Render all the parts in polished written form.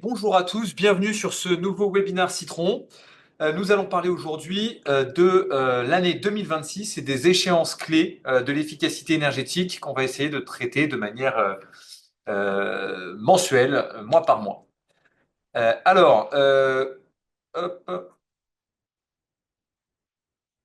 Bonjour à tous, bienvenue sur ce nouveau webinaire Citron. Nous allons parler aujourd'hui de l'année 2026 et des échéances clés de l'efficacité énergétique qu'on va essayer de traiter de manière mensuelle, mois par mois. Alors, hop, hop.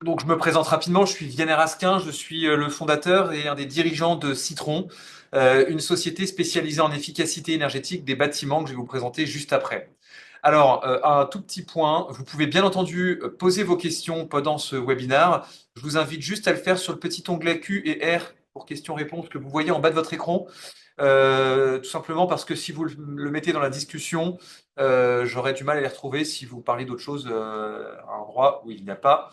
Donc je me présente rapidement, je suis Vianney Raskin, je suis le fondateur et un des dirigeants de Citron, une société spécialisée en efficacité énergétique des bâtiments que je vais vous présenter juste après. Alors, un tout petit point, vous pouvez bien entendu poser vos questions pendant ce webinaire. Je vous invite juste à le faire sur le petit onglet Q et R pour questions-réponses que vous voyez en bas de votre écran. Tout simplement parce que si vous le mettez dans la discussion, j'aurai du mal à les retrouver si vous parlez d'autre chose à un endroit où il n'y a pas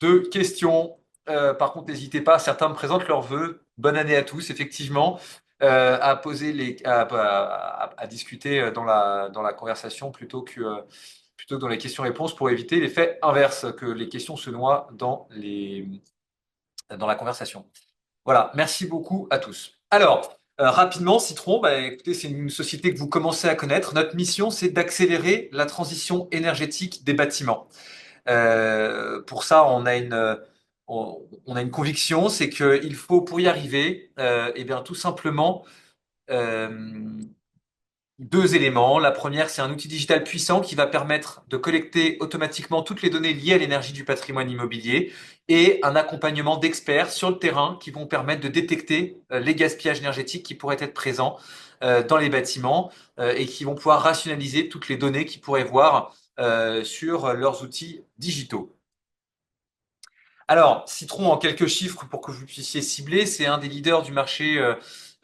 de questions. Par contre, n'hésitez pas, certains me présentent leurs vœux. Bonne année à tous, effectivement, à poser à discuter dans la conversation plutôt que dans les questions-réponses pour éviter l'effet inverse, que les questions se noient dans la conversation. Voilà, merci beaucoup à tous. Alors, rapidement, Citron, bah, écoutez, c'est une société que vous commencez à connaître. Notre mission, c'est d'accélérer la transition énergétique des bâtiments. Pour ça, on a une conviction, c'est qu'il faut, pour y arriver, eh bien, tout simplement, euh, deux éléments. La première, c'est un outil digital puissant qui va permettre de collecter automatiquement toutes les données liées à l'énergie du patrimoine immobilier et un accompagnement d'experts sur le terrain qui vont permettre de détecter les gaspillages énergétiques qui pourraient être présents dans les bâtiments et qui vont pouvoir rationaliser toutes les données qu'ils pourraient voir sur leurs outils digitaux. Alors, Citron, en quelques chiffres pour que vous puissiez cibler, c'est un des leaders du marché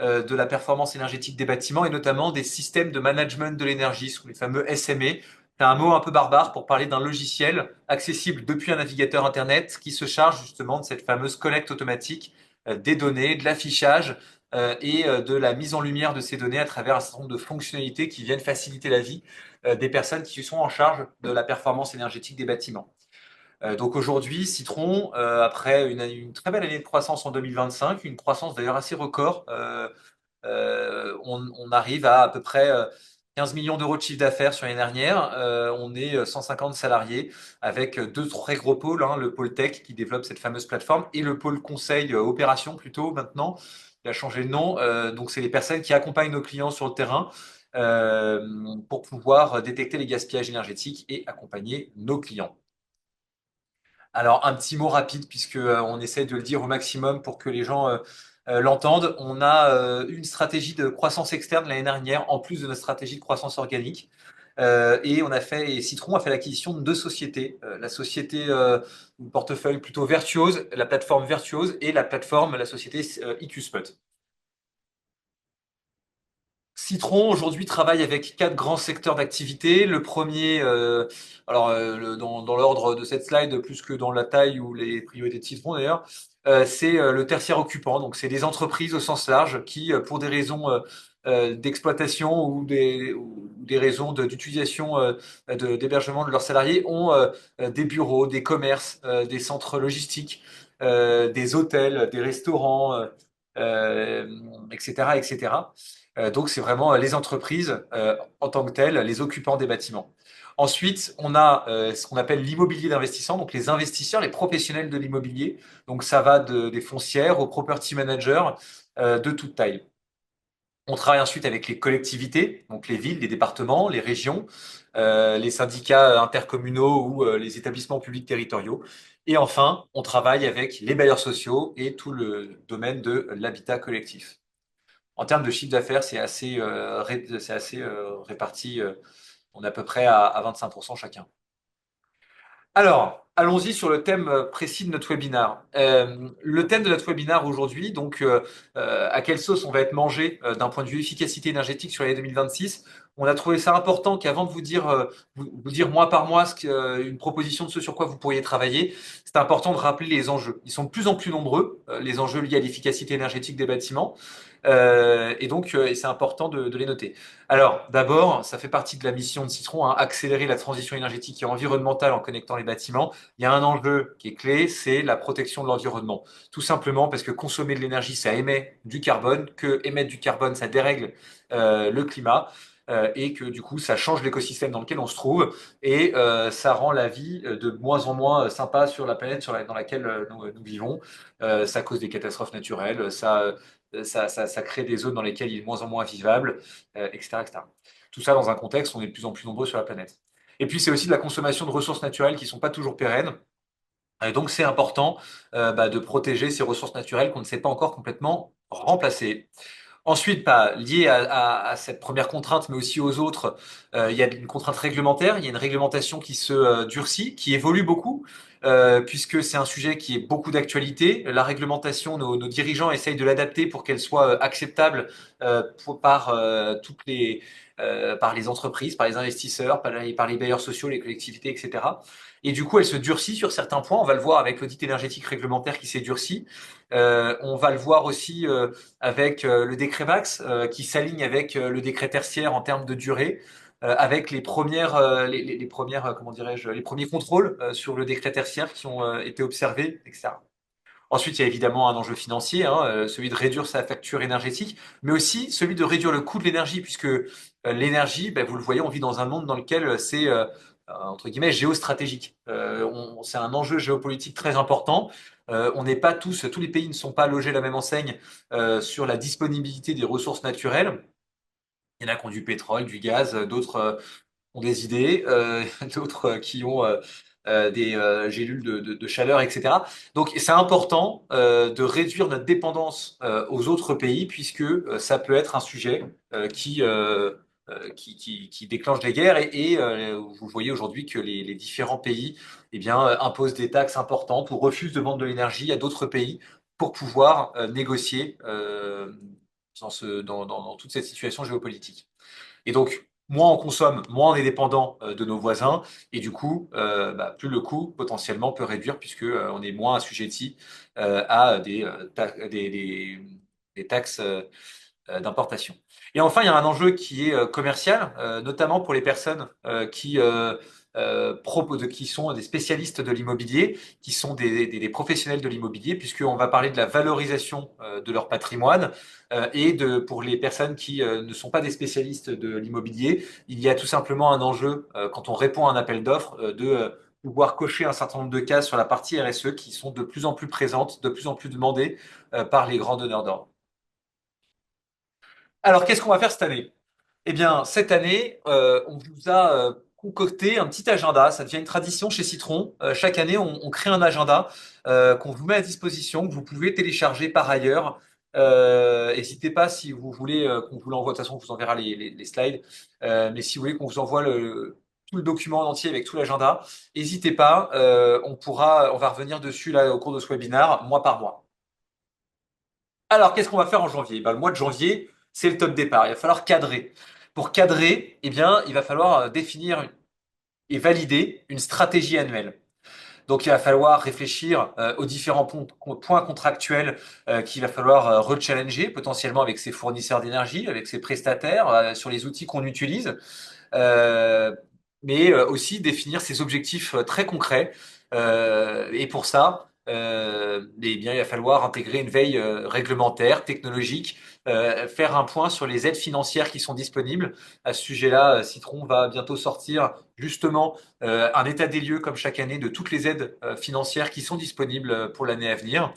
de la performance énergétique des bâtiments et notamment des systèmes de management de l'énergie, sous les fameux SME. C'est un mot un peu barbare pour parler d'un logiciel accessible depuis un navigateur Internet qui se charge justement de cette fameuse collecte automatique des données, de l'affichage et de la mise en lumière de ces données à travers un certain nombre de fonctionnalités qui viennent faciliter la vie des personnes qui sont en charge de la performance énergétique des bâtiments. Donc aujourd'hui, Citron, après une très belle année de croissance en 2025, une croissance d'ailleurs assez record, on arrive à peu près 15 millions d'euros de chiffre d'affaires sur l'année dernière. On est 150 salariés avec deux très gros pôles, hein, le pôle tech qui développe cette fameuse plateforme et le pôle conseil opération plutôt maintenant. Il a changé de nom. Donc c'est les personnes qui accompagnent nos clients sur le terrain pour pouvoir détecter les gaspillages énergétiques et accompagner nos clients. Alors, un petit mot rapide, puisque on essaie de le dire au maximum pour que les gens l'entendent. On a une stratégie de croissance externe l'année dernière, en plus de notre stratégie de croissance organique. Et Citron a fait l'acquisition de deux sociétés. La société portefeuille plutôt Virtuose, la plateforme Virtuose, et la société EQSpot. Citron aujourd'hui travaille avec quatre grands secteurs d'activité. Le premier, dans l'ordre de cette slide, plus que dans la taille ou les priorités de Citron d'ailleurs, c'est le tertiaire occupant. Donc c'est des entreprises au sens large qui, pour des raisons d'exploitation ou des raisons d'utilisation d'hébergement de leurs salariés, ont des bureaux, des commerces, des centres logistiques, des hôtels, des restaurants, euh, etc., etc. Donc, c'est vraiment les entreprises en tant que telles, les occupants des bâtiments. Ensuite, on a ce qu'on appelle l'immobilier d'investissement, donc les investisseurs, les professionnels de l'immobilier. Donc, ça va des foncières aux property managers de toute taille. On travaille ensuite avec les collectivités, donc les villes, les départements, les régions, les syndicats intercommunaux ou les établissements publics territoriaux. Et enfin, on travaille avec les bailleurs sociaux et tout le domaine de l'habitat collectif. En termes de chiffre d'affaires, c'est assez réparti. On est à peu près à 25% chacun. Alors, allons-y sur le thème précis de notre webinaire. Le thème de notre webinaire aujourd'hui, donc à quelle sauce on va être mangé d'un point de vue efficacité énergétique sur l'année 2026. On a trouvé ça important qu'avant de vous dire mois par mois une proposition de ce sur quoi vous pourriez travailler, c'est important de rappeler les enjeux. Ils sont de plus en plus nombreux, les enjeux liés à l'efficacité énergétique des bâtiments. Et c'est important de les noter. Alors, d'abord, ça fait partie de la mission de Citron, hein, accélérer la transition énergétique et environnementale en connectant les bâtiments. Il y a un enjeu qui est clé, c'est la protection de l'environnement. Tout simplement parce que consommer de l'énergie, ça émet du carbone, que émettre du carbone, ça dérègle le climat. et que du coup, ça change l'écosystème dans lequel on se trouve et ça rend la vie de moins en moins sympa sur la planète dans laquelle nous vivons. Ça cause des catastrophes naturelles, ça crée des zones dans lesquelles il est de moins en moins vivable, etc., etc. Tout ça dans un contexte où on est de plus en plus nombreux sur la planète. Et puis, c'est aussi de la consommation de ressources naturelles qui ne sont pas toujours pérennes. Et donc, c'est important de protéger ces ressources naturelles qu'on ne sait pas encore complètement remplacer. Ensuite, pas lié à cette première contrainte, mais aussi aux autres, il y a une contrainte réglementaire, il y a une réglementation qui se durcit, qui évolue beaucoup, puisque c'est un sujet qui est beaucoup d'actualité. La réglementation, nos dirigeants essayent de l'adapter pour qu'elle soit acceptable par les entreprises, par les investisseurs, par les bailleurs sociaux, les collectivités, etc. Et du coup, elle se durcit sur certains points. On va le voir avec l'audit énergétique réglementaire qui s'est durci. On va le voir aussi avec le décret Max qui s'aligne avec le décret tertiaire en termes de durée, avec les premières, comment dirais-je, les premiers contrôles sur le décret tertiaire qui ont été observés, etc. Ensuite, il y a évidemment un enjeu financier, hein, celui de réduire sa facture énergétique, mais aussi celui de réduire le coût de l'énergie, puisque l'énergie, ben, vous le voyez, on vit dans un monde dans lequel c'est entre guillemets géostratégique. C'est un enjeu géopolitique très important. On n'est pas tous les pays ne sont pas logés à la même enseigne sur la disponibilité des ressources naturelles. Il y en a qui ont du pétrole, du gaz, d'autres ont des idées, d'autres qui ont des gélules de chaleur, etc. Donc c'est important de réduire notre dépendance aux autres pays, puisque ça peut être un sujet qui déclenche des guerres. Vous voyez aujourd'hui que les différents pays eh bien, imposent des taxes importantes ou refusent de vendre de l'énergie à d'autres pays pour pouvoir négocier dans toute cette situation géopolitique. Et donc, moins on consomme, moins on est dépendant de nos voisins, et du coup, plus le coût potentiellement peut réduire puisque on est moins assujetti à des taxes d'importation. Et enfin, il y a un enjeu qui est commercial, notamment pour les personnes qui sont des spécialistes de l'immobilier, qui sont des professionnels de l'immobilier, puisqu'on va parler de la valorisation de leur patrimoine. Pour les personnes qui ne sont pas des spécialistes de l'immobilier, il y a tout simplement un enjeu, quand on répond à un appel d'offres, de pouvoir cocher un certain nombre de cases sur la partie RSE qui sont de plus en plus présentes, de plus en plus demandées par les grands donneurs d'ordre. Alors, qu'est-ce qu'on va faire cette année? Eh bien, cette année, on vous a concocté un petit agenda. Ça devient une tradition chez Citron. Chaque année, on crée un agenda qu'on vous met à disposition, que vous pouvez télécharger par ailleurs. N'hésitez pas si vous voulez qu'on vous l'envoie. De toute façon, on vous enverra les slides. Mais si vous voulez qu'on vous envoie tout le document en entier avec tout l'agenda, n'hésitez pas. On va revenir dessus là au cours de ce webinaire, mois par mois. Alors, qu'est-ce qu'on va faire en janvier? Le mois de janvier, c'est le top départ. Il va falloir cadrer. Pour cadrer, eh bien, il va falloir définir et valider une stratégie annuelle. Donc, il va falloir réfléchir aux différents points contractuels qu'il va falloir rechallenger potentiellement avec ses fournisseurs d'énergie, avec ses prestataires, sur les outils qu'on utilise, euh, mais aussi définir ses objectifs très concrets. Et pour ça, eh bien, il va falloir intégrer une veille réglementaire, technologique, faire un point sur les aides financières qui sont disponibles. À ce sujet-là, Citron va bientôt sortir justement un état des lieux, comme chaque année, de toutes les aides financières qui sont disponibles pour l'année à venir.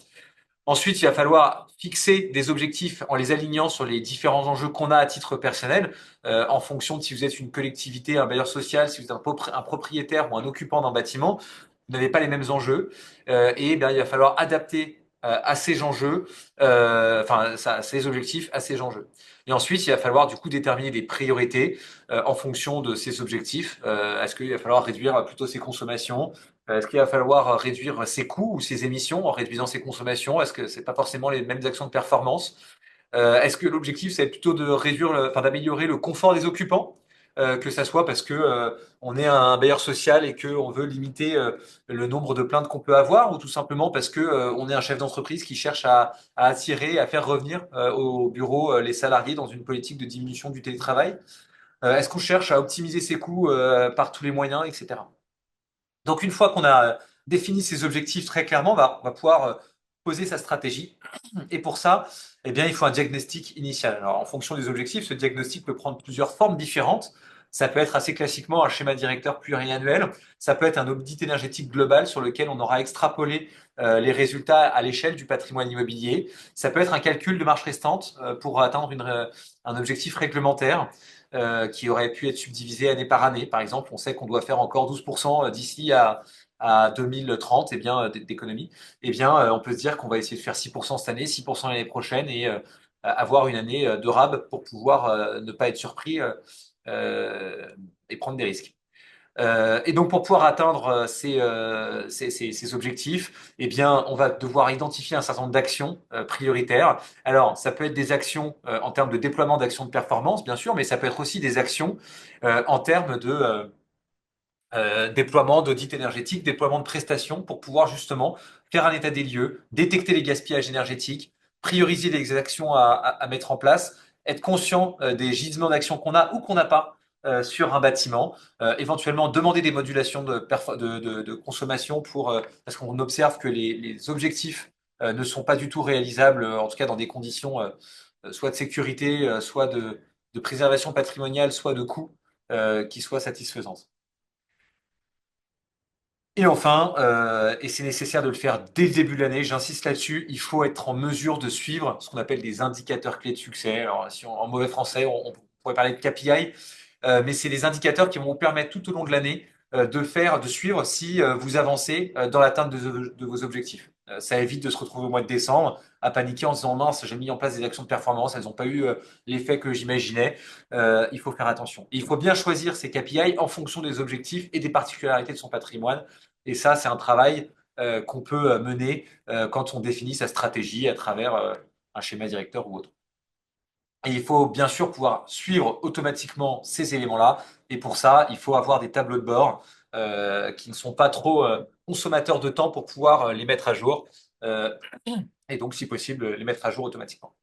Ensuite, il va falloir fixer des objectifs en les alignant sur les différents enjeux qu'on a à titre personnel, en fonction de si vous êtes une collectivité, un bailleur social, si vous êtes un propriétaire ou un occupant d'un bâtiment, vous n'avez pas les mêmes enjeux. Et bien, il va falloir adapter à ces enjeux, ces objectifs à ces enjeux. Et ensuite, il va falloir du coup déterminer des priorités en fonction de ces objectifs. Est-ce qu'il va falloir réduire plutôt ses consommations? Est-ce qu'il va falloir réduire ses coûts ou ses émissions en réduisant ses consommations? Est-ce que c'est pas forcément les mêmes actions de performance? Est-ce que l'objectif, c'est plutôt de réduire, d'améliorer le confort des occupants, que ça soit parce que on est un bailleur social et que on veut limiter le nombre de plaintes qu'on peut avoir, ou tout simplement parce que on est un chef d'entreprise qui cherche à attirer, à faire revenir au bureau les salariés dans une politique de diminution du télétravail? Est-ce qu'on cherche à optimiser ses coûts par tous les moyens, etc. Donc, une fois qu'on a défini ces objectifs très clairement, on va pouvoir poser sa stratégie. Et pour ça, eh bien, il faut un diagnostic initial. Alors, en fonction des objectifs, ce diagnostic peut prendre plusieurs formes différentes. Ça peut être assez classiquement un schéma directeur pluriannuel. Ça peut être un audit énergétique global sur lequel on aura extrapolé les résultats à l'échelle du patrimoine immobilier. Ça peut être un calcul de marge restante pour atteindre un objectif réglementaire qui aurait pu être subdivisé année par année. Par exemple, on sait qu'on doit faire encore 12% d'ici à 2030 eh bien, d'économie. Eh bien, on peut se dire qu'on va essayer de faire 6% cette année, 6% l'année prochaine et avoir une année de rab pour pouvoir ne pas être surpris euh, et prendre des risques. Et donc, pour pouvoir atteindre ces objectifs, eh bien, on va devoir identifier un certain nombre d'actions prioritaires. Alors, ça peut être des actions en termes de déploiement d'actions de performance, bien sûr, mais ça peut être aussi des actions en termes de déploiement d'audit énergétique, déploiement de prestations pour pouvoir justement faire un état des lieux, détecter les gaspillages énergétiques, prioriser les actions à mettre en place, être conscient des gisements d'actions qu'on a ou qu'on n'a pas sur un bâtiment, éventuellement demander des modulations de consommation parce qu'on observe que les objectifs ne sont pas du tout réalisables, en tout cas dans des conditions soit de sécurité, soit de préservation patrimoniale, soit de coûts qui soient satisfaisantes. Et enfin, et c'est nécessaire de le faire dès le début de l'année, j'insiste là-dessus, il faut être en mesure de suivre ce qu'on appelle des indicateurs clés de succès. Alors, si en mauvais français, on pourrait parler de KPI, mais c'est des indicateurs qui vont vous permettre tout au long de l'année de suivre si vous avancez dans l'atteinte de vos objectifs. Ça évite de se retrouver au mois de décembre à paniquer en se disant mince, j'ai mis en place des actions de performance, elles n'ont pas eu l'effet que j'imaginais. Il faut faire attention. Et il faut bien choisir ces KPI en fonction des objectifs et des particularités de son patrimoine. Et ça, c'est un travail qu'on peut mener quand on définit sa stratégie à travers un schéma directeur ou autre. Et il faut bien sûr pouvoir suivre automatiquement ces éléments-là. Et pour ça, il faut avoir des tableaux de bord qui ne sont pas trop consommateurs de temps pour pouvoir les mettre à jour. Euh, et donc, si possible, les mettre à jour automatiquement.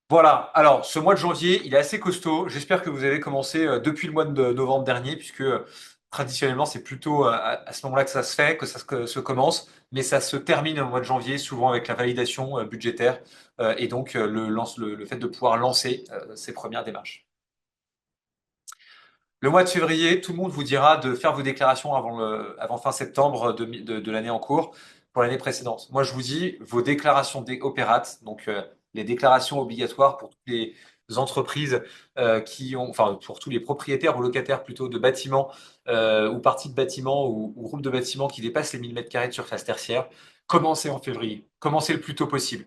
Voilà, alors ce mois de janvier, il est assez costaud. J'espère que vous avez commencé depuis le mois de novembre dernier, puisque traditionnellement, c'est plutôt à ce moment-là que ça se fait, que se commence, mais ça se termine au mois de janvier, souvent avec la validation budgétaire et donc le fait de pouvoir lancer ces premières démarches. Le mois de février, tout le monde vous dira de faire vos déclarations avant fin septembre de l'année en cours pour l'année précédente. Moi, je vous dis, vos déclarations opérates, donc les déclarations obligatoires pour toutes les entreprises enfin, pour tous les propriétaires ou locataires plutôt de bâtiments ou parties de bâtiments ou groupes de bâtiments qui dépassent les 1000 m² de surface tertiaire, commencez en février. Commencez le plus tôt possible.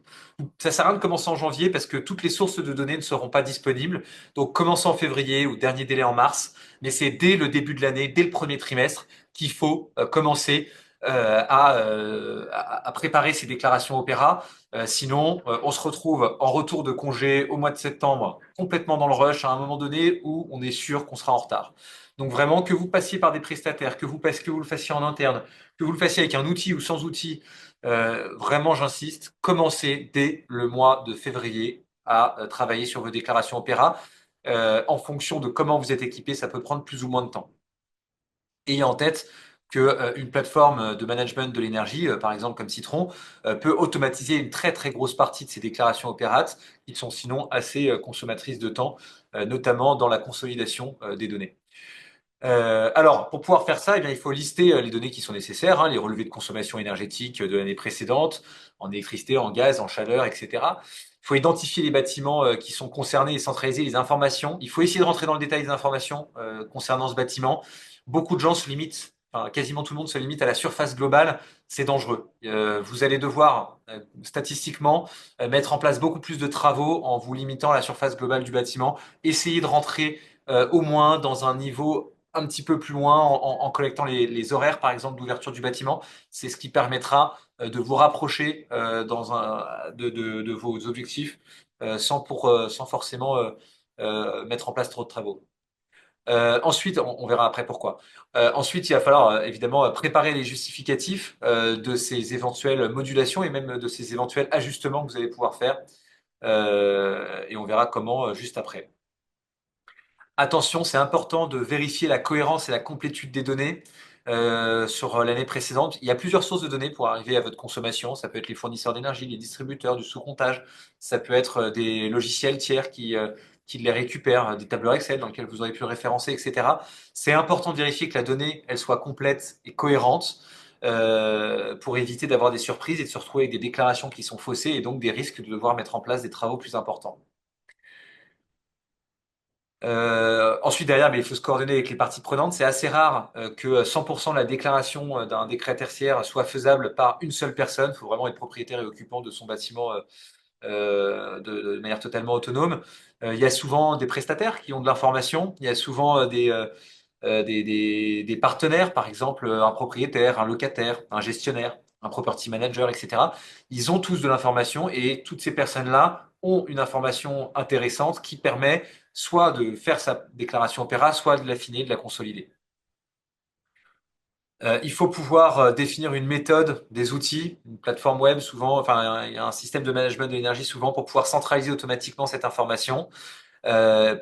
Ça sert à rien de commencer en janvier parce que toutes les sources de données ne seront pas disponibles. Donc, commencez en février ou dernier délai en mars, mais c'est dès le début de l'année, dès le premier trimestre, qu'il faut commencer à préparer ces déclarations Opéra. Sinon, on se retrouve en retour de congé au mois de septembre, complètement dans le rush à un moment donné où on est sûr qu'on sera en retard. Donc vraiment, que vous passiez par des prestataires, que vous le fassiez en interne, que vous le fassiez avec un outil ou sans outil, vraiment, j'insiste, commencez dès le mois de février à travailler sur vos déclarations Opéra. En fonction de comment vous êtes équipé, ça peut prendre plus ou moins de temps. Ayez en tête que une plateforme de management de l'énergie, par exemple comme Citron, peut automatiser une très très grosse partie de ces déclarations opérates, qui sont sinon assez consommatrices de temps, notamment dans la consolidation des données. Alors, pour pouvoir faire ça, eh bien, il faut lister les données qui sont nécessaires, hein, les relevés de consommation énergétique de l'année précédente, en électricité, en gaz, en chaleur, etc. Il faut identifier les bâtiments qui sont concernés et centraliser les informations. Il faut essayer de rentrer dans le détail des informations concernant ce bâtiment. Beaucoup de gens se limitent, enfin, quasiment tout le monde se limite à la surface globale. C'est dangereux. Vous allez devoir statistiquement mettre en place beaucoup plus de travaux en vous limitant à la surface globale du bâtiment. Essayez de rentrer au moins dans un niveau un petit peu plus loin en collectant les horaires, par exemple, d'ouverture du bâtiment. C'est ce qui permettra de vous rapprocher de vos objectifs sans forcément mettre en place trop de travaux. Ensuite, on verra après pourquoi. Ensuite, il va falloir évidemment préparer les justificatifs de ces éventuelles modulations et même de ces éventuels ajustements que vous allez pouvoir faire. Et on verra comment juste après. Attention, c'est important de vérifier la cohérence et la complétude des données. sur l'année précédente. Il y a plusieurs sources de données pour arriver à votre consommation. Ça peut être les fournisseurs d'énergie, les distributeurs, du sous-comptage. Ça peut être des logiciels tiers qui les récupèrent, des tableurs Excel dans lesquels vous aurez pu référencer, etc. C'est important de vérifier que la donnée, elle soit complète et cohérente pour éviter d'avoir des surprises et de se retrouver avec des déclarations qui sont faussées et donc des risques de devoir mettre en place des travaux plus importants. Ensuite, derrière, mais il faut se coordonner avec les parties prenantes. C'est assez rare que 100% de la déclaration d'un décret tertiaire soit faisable par une seule personne. Il faut vraiment être propriétaire et occupant de son bâtiment de manière totalement autonome. Il y a souvent des prestataires qui ont de l'information. Il y a souvent des partenaires, par exemple un propriétaire, un locataire, un gestionnaire, un property manager, etc. Ils ont tous de l'information et toutes ces personnes-là ont une information intéressante qui permet soit de faire sa déclaration Opéra, soit de l'affiner, de la consolider. Il faut pouvoir définir une méthode, des outils, une plateforme web souvent, enfin il y a un système de management de l'énergie souvent pour pouvoir centraliser automatiquement cette information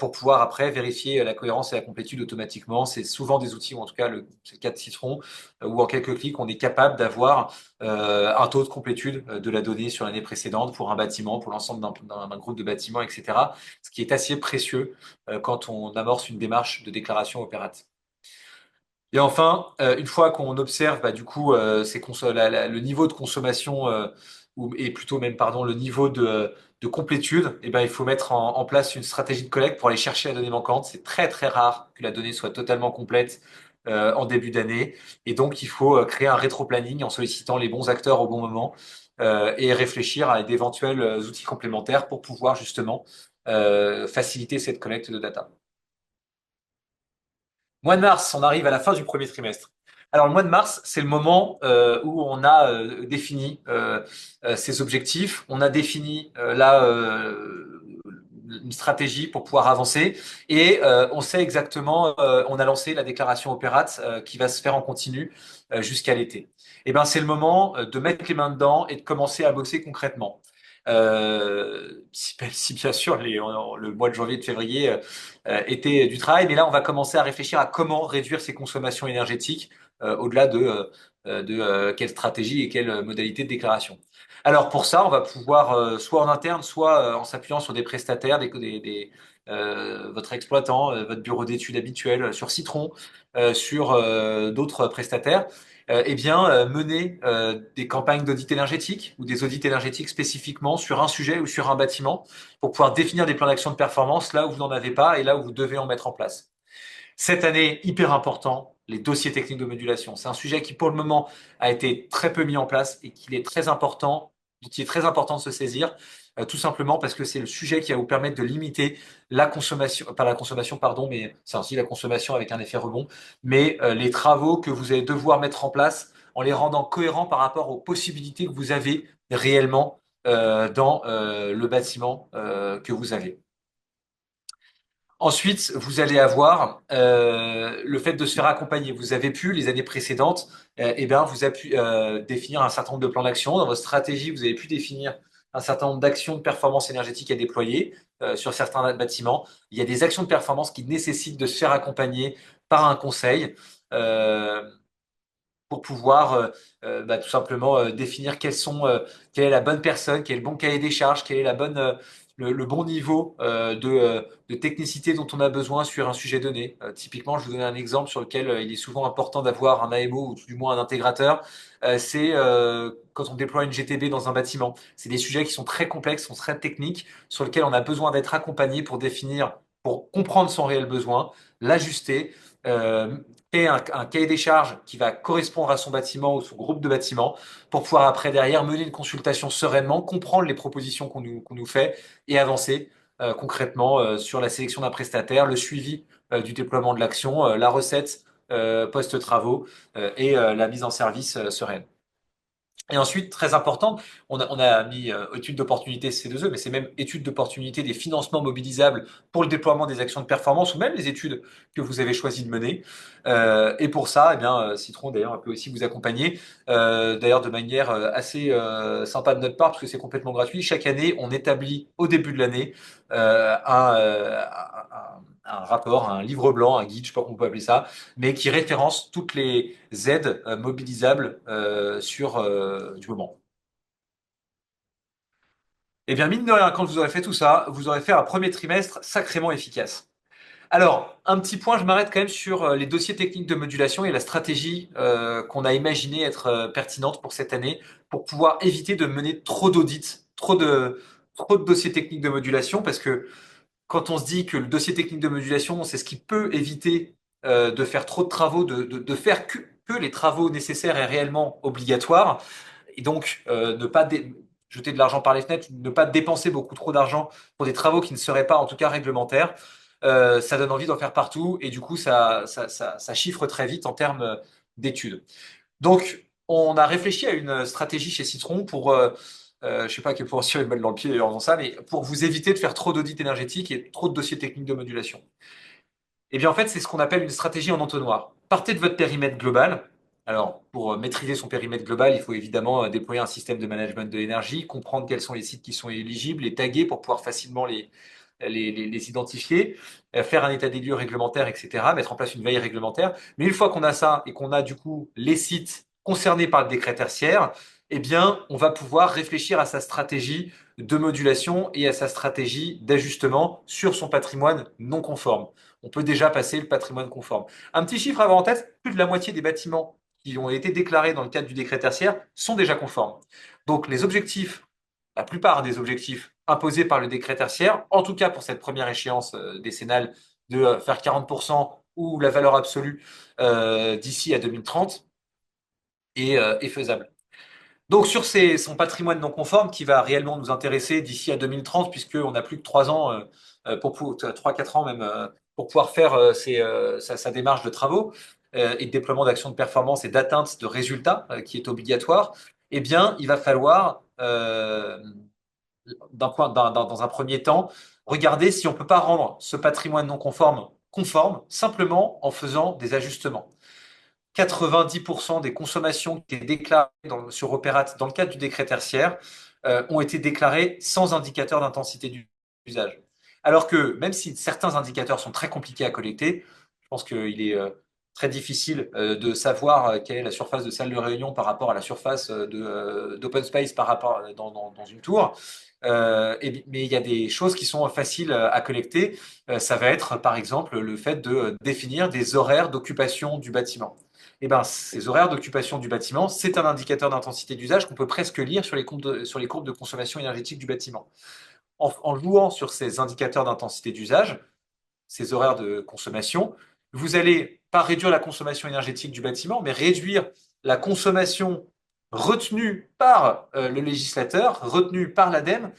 pour pouvoir après vérifier la cohérence et la complétude automatiquement. C'est souvent des outils, ou en tout cas c'est le cas de Citron, où en quelques clics, on est capable d'avoir un taux de complétude de la donnée sur l'année précédente pour un bâtiment, pour l'ensemble d'un groupe de bâtiments, etc. Ce qui est assez précieux quand on amorce une démarche de déclaration opérative. Et enfin, une fois qu'on observe bah, du coup le niveau de consommation et plutôt même pardon le niveau de complétude, et ben il faut mettre en place une stratégie de collecte pour aller chercher la donnée manquante. C'est très très rare que la donnée soit totalement complète en début d'année, et donc il faut créer un rétro-planning en sollicitant les bons acteurs au bon moment et réfléchir à d'éventuels outils complémentaires pour pouvoir justement faciliter cette collecte de data. Mois de mars, on arrive à la fin du premier trimestre. Alors, le mois de mars, c'est le moment où on a défini ses objectifs, on a défini une stratégie pour pouvoir avancer et on sait exactement, on a lancé la déclaration Opérate qui va se faire en continu jusqu'à l'été. Et ben, c'est le moment de mettre les mains dedans et de commencer à bosser concrètement. Si bien sûr le mois de janvier et de février était du travail, mais là on va commencer à réfléchir à comment réduire ses consommations énergétiques au-delà de quelle stratégie et quelle modalité de déclaration. Alors pour ça, on va pouvoir soit en interne, soit en s'appuyant sur des prestataires, votre exploitant, votre bureau d'études habituel, sur Citron, sur d'autres prestataires, eh bien, mener des campagnes d'audit énergétique ou des audits énergétiques spécifiquement sur un sujet ou sur un bâtiment pour pouvoir définir des plans d'action de performance là où vous n'en avez pas et là où vous devez en mettre en place. Cette année, hyper important, les dossiers techniques de modulation. C'est un sujet qui, pour le moment, a été très peu mis en place et qu'il est très important, dont il est très important de se saisir, tout simplement parce que c'est le sujet qui va vous permettre de limiter la consommation, pas la consommation, pardon, mais c'est ainsi la consommation avec un effet rebond, mais les travaux que vous allez devoir mettre en place en les rendant cohérents par rapport aux possibilités que vous avez réellement dans le bâtiment que vous avez. Ensuite, vous allez avoir le fait de se faire accompagner. Vous avez pu, les années précédentes, eh bien, vous avez pu définir un certain nombre de plans d'action. Dans votre stratégie, vous avez pu définir un certain nombre d'actions de performance énergétique à déployer sur certains bâtiments. Il y a des actions de performance qui nécessitent de se faire accompagner par un conseil. Euh, pour pouvoir bah, tout simplement définir quelle est la bonne personne, quel est le bon cahier des charges, quel est le bon niveau de technicité dont on a besoin sur un sujet donné. Typiquement, je vous donne un exemple sur lequel il est souvent important d'avoir un AMO ou tout du moins un intégrateur. C'est quand on déploie une GTB dans un bâtiment. C'est des sujets qui sont très complexes, sont très techniques, sur lesquels on a besoin d'être accompagné pour définir, pour comprendre son réel besoin, l'ajuster. Créer un cahier des charges qui va correspondre à son bâtiment ou son groupe de bâtiments pour pouvoir après derrière mener une consultation sereinement, comprendre les propositions qu'on nous fait et avancer concrètement sur la sélection d'un prestataire, le suivi du déploiement de l'action, la recette post-travaux et la mise en service sereine. Et ensuite, très importante, on a mis étude d'opportunité C2E, mais c'est même étude d'opportunité des financements mobilisables pour le déploiement des actions de performance ou même les études que vous avez choisi de mener. Et pour ça, eh bien, Citron d'ailleurs peut aussi vous accompagner, d'ailleurs de manière assez sympa de notre part parce que c'est complètement gratuit. Chaque année, on établit au début de l'année un rapport, un livre blanc, un guide, je sais pas comment on peut appeler ça, mais qui référence toutes les aides mobilisables du moment. Eh bien, mine de rien, quand vous aurez fait tout ça, vous aurez fait un premier trimestre sacrément efficace. Alors, un petit point, je m'arrête quand même sur les dossiers techniques de modulation et la stratégie qu'on a imaginé être pertinente pour cette année pour pouvoir éviter de mener trop d'audits, trop de dossiers techniques de modulation, parce que quand on se dit que le dossier technique de modulation, c'est ce qui peut éviter de faire trop de travaux, de faire que les travaux nécessaires et réellement obligatoires, et donc ne pas jeter de l'argent par les fenêtres, ne pas dépenser beaucoup trop d'argent pour des travaux qui ne seraient pas en tout cas réglementaires, ça donne envie d'en faire partout et du coup ça chiffre très vite en termes d'études. Donc on a réfléchi à une stratégie chez Citron pour je sais pas à quel point si mal dans le pied en faisant ça, mais pour vous éviter de faire trop d'audits énergétiques et trop de dossiers techniques de modulation. Eh bien, en fait, c'est ce qu'on appelle une stratégie en entonnoir. Partez de votre périmètre global. Alors, pour maîtriser son périmètre global, il faut évidemment déployer un système de management de l'énergie, comprendre quels sont les sites qui sont éligibles, les taguer pour pouvoir facilement les identifier, faire un état des lieux réglementaire, etc., mettre en place une veille réglementaire. Mais une fois qu'on a ça et qu'on a du coup les sites concernés par le décret tertiaire, eh bien, on va pouvoir réfléchir à sa stratégie de modulation et à sa stratégie d'ajustement sur son patrimoine non conforme. On peut déjà passer le patrimoine conforme. Un petit chiffre à avoir en tête, plus de la moitié des bâtiments qui ont été déclarés dans le cadre du décret tertiaire sont déjà conformes. Donc les objectifs, la plupart des objectifs imposés par le décret tertiaire, en tout cas pour cette première échéance décennale de faire 40% ou la valeur absolue d'ici à 2030, est faisable. Donc sur son patrimoine non conforme qui va réellement nous intéresser d'ici à 2030, puisqu'on n'a plus que 3 ans, 3-4 ans même, pour pouvoir faire sa démarche de travaux et de déploiement d'actions de performance et d'atteinte de résultats qui est obligatoire, eh bien, il va falloir, dans un premier temps, regarder si on ne peut pas rendre ce patrimoine non conforme simplement en faisant des ajustements. 90% des consommations qui étaient déclarées sur Opérate dans le cadre du décret tertiaire ont été déclarées sans indicateur d'intensité d'usage. Alors que même si certains indicateurs sont très compliqués à collecter, je pense qu'il est très difficile de savoir quelle est la surface de salle de réunion par rapport à la surface d'open space par rapport dans une tour. Mais il y a des choses qui sont faciles à collecter. Ça va être par exemple le fait de définir des horaires d'occupation du bâtiment. Eh ben, ces horaires d'occupation du bâtiment, c'est un indicateur d'intensité d'usage qu'on peut presque lire sur les courbes de consommation énergétique du bâtiment. En jouant sur ces indicateurs d'intensité d'usage, ces horaires de consommation, vous allez pas réduire la consommation énergétique du bâtiment, mais réduire la consommation retenue par le législateur, retenue par l'ADEME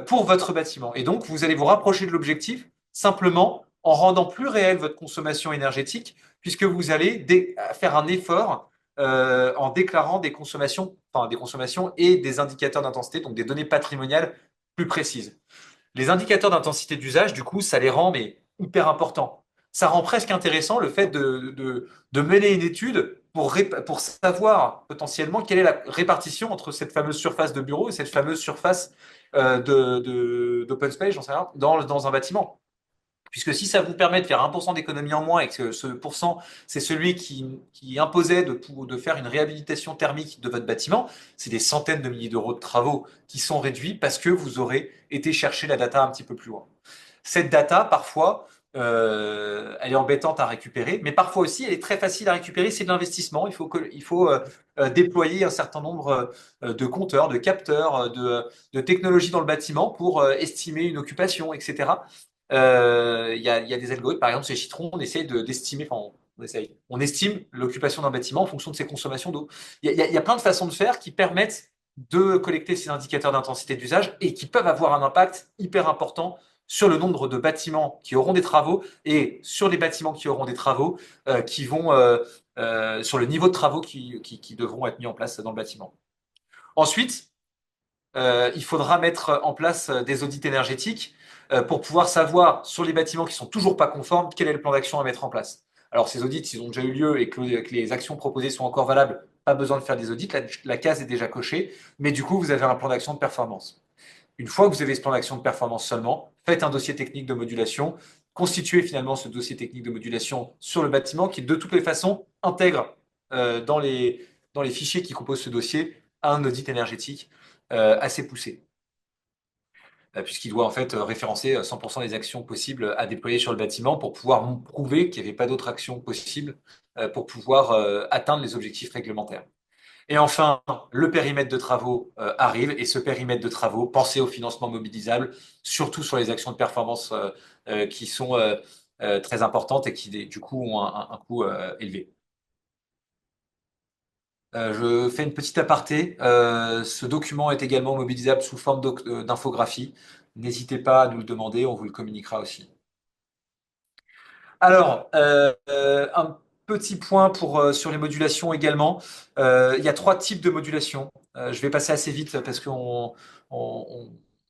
pour votre bâtiment. Et donc, vous allez vous rapprocher de l'objectif simplement en rendant plus réelle votre consommation énergétique, puisque vous allez faire un effort en déclarant des consommations et des indicateurs d'intensité, donc des données patrimoniales plus précises. Les indicateurs d'intensité d'usage, du coup, ça les rend mais hyper importants. Ça rend presque intéressant le fait de mener une étude pour savoir potentiellement quelle est la répartition entre cette fameuse surface de bureau et cette fameuse surface d'open space, j'en sais rien, dans un bâtiment. Puisque si ça vous permet de faire 1% d'économie en moins et que ce pourcent, c'est celui qui imposait de faire une réhabilitation thermique de votre bâtiment, c'est des centaines de milliers d'euros de travaux qui sont réduits parce que vous aurez été chercher la data un petit peu plus loin. Cette data, parfois, elle est embêtante à récupérer, mais parfois aussi, elle est très facile à récupérer. C'est de l'investissement. Il faut déployer un certain nombre de compteurs, de capteurs, de technologies dans le bâtiment pour estimer une occupation, etc. Il y a des algorithmes, par exemple, chez Citron, on essaye d'estimer, enfin, on estime l'occupation d'un bâtiment en fonction de ses consommations d'eau. Il y a plein de façons de faire qui permettent de collecter ces indicateurs d'intensité d'usage et qui peuvent avoir un impact hyper important sur le nombre de bâtiments qui auront des travaux et sur les bâtiments qui auront des travaux qui vont sur le niveau de travaux qui devront être mis en place dans le bâtiment. Ensuite, il faudra mettre en place des audits énergétiques pour pouvoir savoir sur les bâtiments qui sont toujours pas conformes quel est le plan d'action à mettre en place. Alors ces audits, ils ont déjà eu lieu et que les actions proposées sont encore valables, pas besoin de faire des audits, la case est déjà cochée, mais du coup vous avez un plan d'action de performance. Une fois que vous avez ce plan d'action de performance seulement, faites un dossier technique de modulation constituer finalement ce dossier technique de modulation sur le bâtiment qui, de toutes les façons, intègre dans les fichiers qui composent ce dossier un audit énergétique assez poussé, puisqu'il doit en fait référencer 100% des actions possibles à déployer sur le bâtiment pour pouvoir prouver qu'il n'y avait pas d'autres actions possibles pour pouvoir atteindre les objectifs réglementaires. Et enfin, le périmètre de travaux arrive, et ce périmètre de travaux, pensez au financement mobilisable, surtout sur les actions de performance qui sont très importantes et qui, du coup, ont un coût élevé. Je fais une petite aparté. Ce document est également mobilisable sous forme d'infographie. N'hésitez pas à nous le demander, on vous le communiquera aussi. Alors, un petit point sur les modulations également. Il y a trois types de modulation. Je vais passer assez vite parce on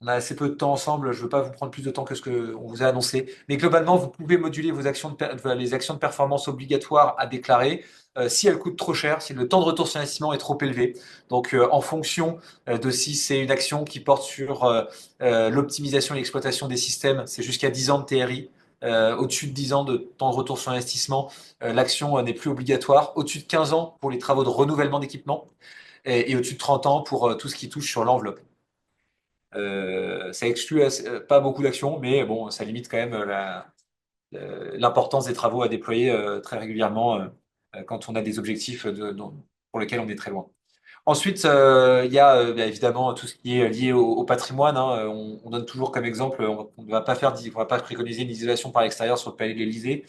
a assez peu de temps ensemble. Je ne veux pas vous prendre plus de temps que ce qu'on vous a annoncé. Mais globalement, vous pouvez moduler les actions de performance obligatoires à déclarer si elles coûtent trop cher, si le temps de retour sur investissement est trop élevé. Donc, en fonction de si c'est une action qui porte sur l'optimisation et l'exploitation des systèmes, c'est jusqu'à 10 ans de TRI. Au-dessus de 10 ans de temps de retour sur investissement, l'action n'est plus obligatoire. Au-dessus de 15 ans pour les travaux de renouvellement d'équipement et au-dessus de 30 ans pour tout ce qui touche sur l'enveloppe. Ça exclut pas beaucoup d'actions, mais bon, ça limite quand même l'importance des travaux à déployer très régulièrement quand on a des objectifs pour lesquels on est très loin. Ensuite, il y a bien évidemment tout ce qui est lié au patrimoine, hein. On donne toujours comme exemple, on ne va pas on va pas préconiser une isolation par l'extérieur sur le palais de l'Élysée.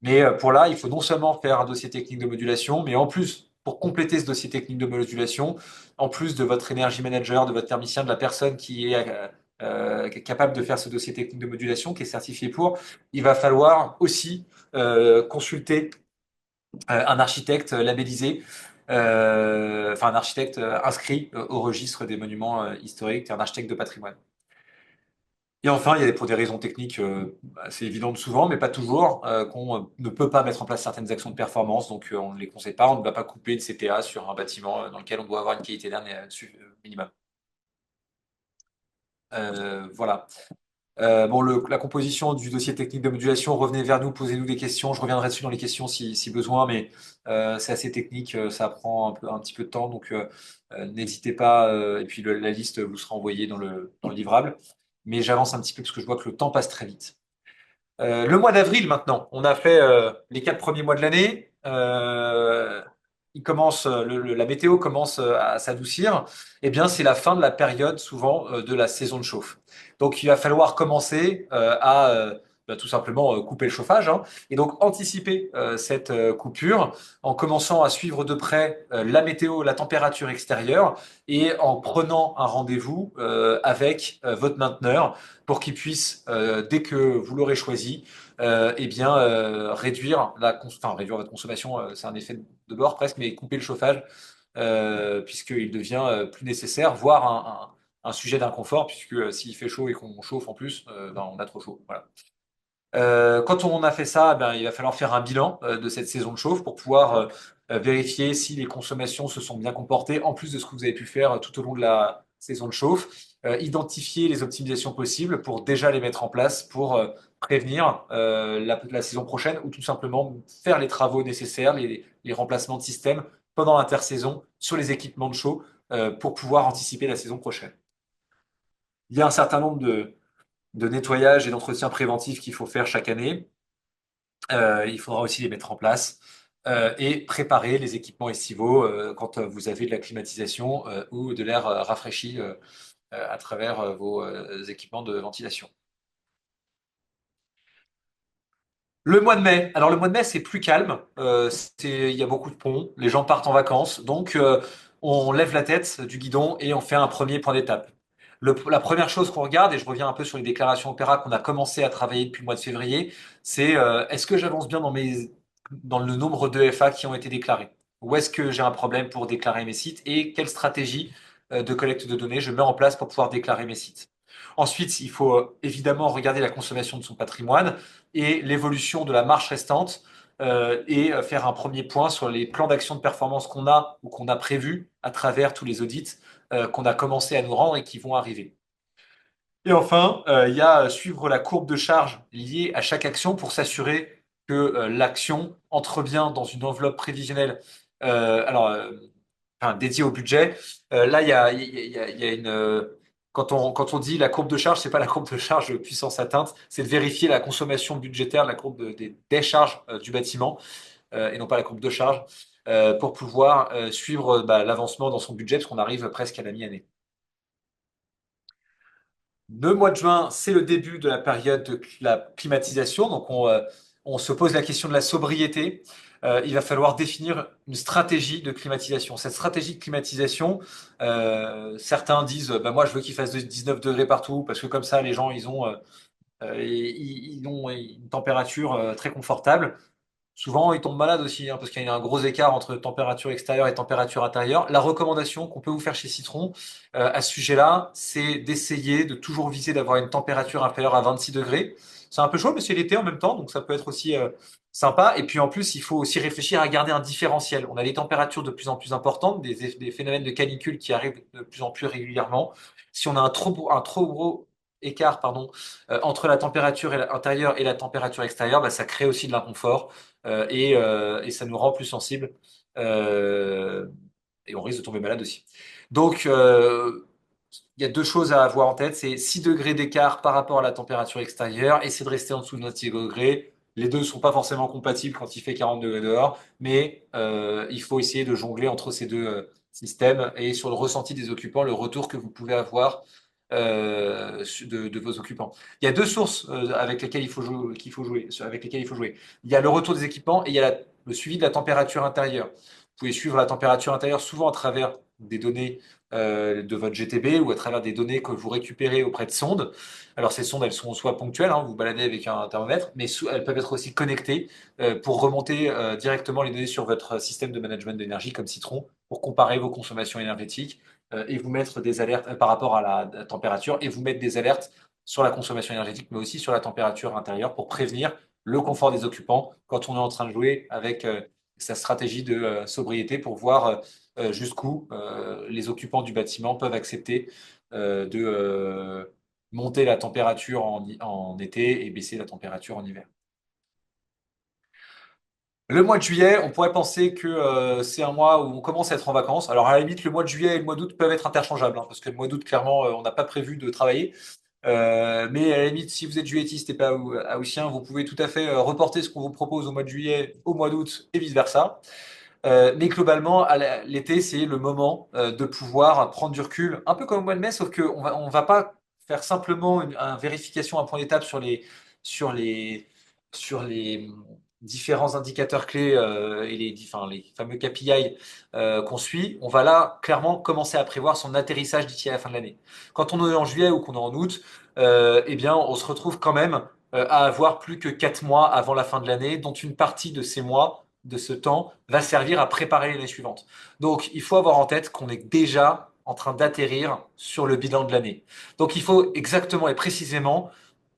Mais pour là, il faut non seulement faire un dossier technique de modulation, mais en plus, pour compléter ce dossier technique de modulation, en plus de votre énergie manager, de votre thermicien, de la personne qui est capable de faire ce dossier technique de modulation, qui est certifié pour, il va falloir aussi consulter un architecte labellisé, enfin un architecte inscrit au registre des monuments historiques, un architecte de patrimoine. Et enfin, il y a pour des raisons techniques assez évidentes souvent, mais pas toujours, qu'on ne peut pas mettre en place certaines actions de performance, donc on ne les conseille pas. On ne va pas couper une CTA sur un bâtiment dans lequel on doit avoir une qualité d'air minimum. Voilà. Bon, la composition du dossier technique de modulation, revenez vers nous, posez-nous des questions. Je reviendrai dessus dans les questions si besoin, mais c'est assez technique, ça prend un petit peu de temps, donc n'hésitez pas. Et puis la liste vous sera envoyée dans le livrable. Mais j'avance un petit peu parce que je vois que le temps passe très vite. Le mois d'avril maintenant, on a fait les 4 premiers mois de l'année. La météo commence à s'adoucir. Eh bien, c'est la fin de la période souvent de la saison de chauffe. Donc, il va falloir commencer à tout simplement couper le chauffage, hein, et donc anticiper cette coupure en commençant à suivre de près la météo, la température extérieure et en prenant un rendez-vous avec votre mainteneur pour qu'il puisse, dès que vous l'aurez choisi, eh bien, réduire votre consommation, c'est un effet de bord presque, mais couper le chauffage, puisqu'il devient plus nécessaire, voire un sujet d'inconfort, puisque s'il fait chaud et qu'on chauffe en plus, ben, on a trop chaud. Voilà. Quand on a fait ça, ben, il va falloir faire un bilan de cette saison de chauffe pour pouvoir vérifier si les consommations se sont bien comportées, en plus de ce que vous avez pu faire tout au long de la saison de chauffe, identifier les optimisations possibles pour déjà les mettre en place pour prévenir la saison prochaine ou tout simplement faire les travaux nécessaires, les remplacements de système pendant l'intersaison sur les équipements de chaud pour pouvoir anticiper la saison prochaine. Il y a un certain nombre de nettoyage et d'entretien préventif qu'il faut faire chaque année. Il faudra aussi les mettre en place et préparer les équipements estivaux quand vous avez de la climatisation ou de l'air rafraîchi à travers vos équipements de ventilation. Le mois de mai. Alors le mois de mai, c'est plus calme. Il y a beaucoup de ponts. Les gens partent en vacances. Donc on lève la tête du guidon et on fait un premier point d'étape. La première chose qu'on regarde, et je reviens un peu sur les déclarations Opéra qu'on a commencé à travailler depuis le mois de février, c'est est-ce que j'avance bien dans le nombre de FA qui ont été déclarés? Ou est-ce que j'ai un problème pour déclarer mes sites? Et quelle stratégie de collecte de données je mets en place pour pouvoir déclarer mes sites? Ensuite, il faut évidemment regarder la consommation de son patrimoine et l'évolution de la marge restante et faire un premier point sur les plans d'action de performance qu'on a ou qu'on a prévus à travers tous les audits qu'on a commencé à nous rendre et qui vont arriver. Et enfin, il y a suivre la courbe de charge liée à chaque action pour s'assurer que l'action entre bien dans une enveloppe prévisionnelle enfin, dédiée au budget. Là, il y a une... quand on dit la courbe de charge, c'est pas la courbe de charge puissance atteinte, c'est de vérifier la consommation budgétaire, la courbe des charges du bâtiment, et non pas la courbe de charge, pour pouvoir suivre l'avancement dans son budget, parce qu'on arrive presque à la mi-année. Le mois de juin, c'est le début de la période de la climatisation. Donc, on se pose la question de la sobriété. Il va falloir définir une stratégie de climatisation. Cette stratégie de climatisation, certains disent, bah, moi, je veux qu'il fasse 19 degrés partout parce que comme ça, les gens, ils ont une température très confortable. Souvent, ils tombent malades aussi, hein, parce qu'il y a un gros écart entre température extérieure et température intérieure. La recommandation qu'on peut vous faire chez Citron à ce sujet-là, c'est d'essayer de toujours viser d'avoir une température inférieure à 26 degrés. C'est un peu chaud, mais c'est l'été en même temps, donc ça peut être aussi sympa. Et puis en plus, il faut aussi réfléchir à garder un différentiel. On a des températures de plus en plus importantes, des phénomènes de canicule qui arrivent de plus en plus régulièrement. Si on a un trop gros écart, pardon, entre la température intérieure et la température extérieure, bah, ça crée aussi de l'inconfort et ça nous rend plus sensibles euh, et on risque de tomber malade aussi. Donc, il y a deux choses à avoir en tête, c'est 6 degrés d'écart par rapport à la température extérieure, et c'est de rester en dessous de notre 6 degrés. Les deux ne sont pas forcément compatibles quand il fait 40 degrés dehors, mais il faut essayer de jongler entre ces deux systèmes et sur le ressenti des occupants, le retour que vous pouvez avoir de vos occupants. Il y a deux sources avec lesquelles qu'il faut jouer, avec lesquelles il faut jouer. Il y a le retour des équipements et il y a le suivi de la température intérieure. Vous pouvez suivre la température intérieure souvent à travers des données de votre GTB ou à travers des données que vous récupérez auprès de sondes. Alors ces sondes, elles sont soit ponctuelles, hein, vous vous baladez avec un thermomètre, mais elles peuvent être aussi connectées pour remonter directement les données sur votre système de management d'énergie comme Citron pour comparer vos consommations énergétiques et vous mettre des alertes par rapport à la température et vous mettre des alertes sur la consommation énergétique, mais aussi sur la température intérieure pour prévenir le confort des occupants quand on est en train de jouer avec sa stratégie de sobriété pour voir jusqu'où les occupants du bâtiment peuvent accepter de monter la température en été et baisser la température en hiver. Le mois de juillet, on pourrait penser que c'est un mois où on commence à être en vacances. Alors à la limite, le mois de juillet et le mois d'août peuvent être interchangeables, hein, parce que le mois d'août, clairement, on n'a pas prévu de travailler. Mais à la limite, si vous êtes juillettiste et pas haussien, vous pouvez tout à fait reporter ce qu'on vous propose au mois de juillet au mois d'août et vice-versa. Mais globalement, l'été, c'est le moment de pouvoir prendre du recul, un peu comme au mois de mai, sauf on va pas faire simplement une vérification à point d'étape sur les, sur les différents indicateurs clés et enfin, les fameux KPI qu'on suit. On va là clairement commencer à prévoir son atterrissage d'ici à la fin de l'année. Quand on est en juillet ou qu'on est en août, eh bien, on se retrouve quand même à avoir plus que 4 mois avant la fin de l'année, dont une partie de ces mois de ce temps va servir à préparer l'année suivante. Donc, il faut avoir en tête qu'on est déjà en train d'atterrir sur le bilan de l'année. Donc, il faut exactement et précisément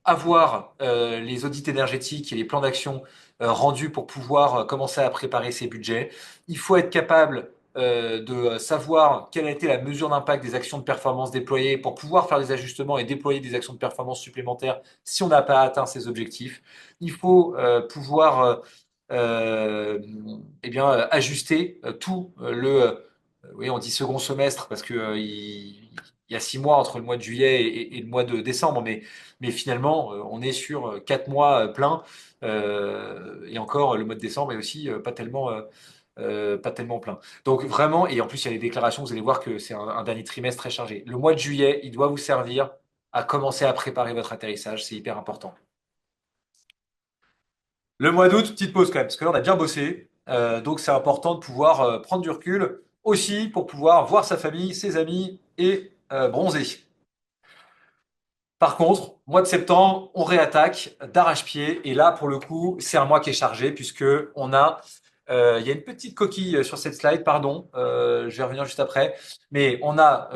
avoir les audits énergétiques et les plans d'action rendus pour pouvoir commencer à préparer ses budgets. Il faut être capable de savoir quelle a été la mesure d'impact des actions de performance déployées pour pouvoir faire des ajustements et déployer des actions de performance supplémentaires si on n'a pas atteint ses objectifs. Il faut pouvoir eh bien, ajuster tout oui, on dit second semestre parce que il y a 6 mois entre le mois de juillet et le mois de décembre, mais finalement, on est sur 4 mois pleins et encore le mois de décembre est aussi pas tellement plein. Donc vraiment, et en plus il y a les déclarations, vous allez voir que c'est un dernier trimestre très chargé. Le mois de juillet, il doit vous servir à commencer à préparer votre atterrissage, c'est hyper important. Le mois d'août, petite pause quand même, parce que là, on a bien bossé. Donc, c'est important de pouvoir prendre du recul aussi pour pouvoir voir sa famille, ses amis et bronzer. Par contre, mois de septembre, on réattaque d'arrache-pied. Et là, pour le coup, c'est un mois qui est chargé puisque il y a une petite coquille sur cette slide, pardon. Je vais revenir juste après. Mais on a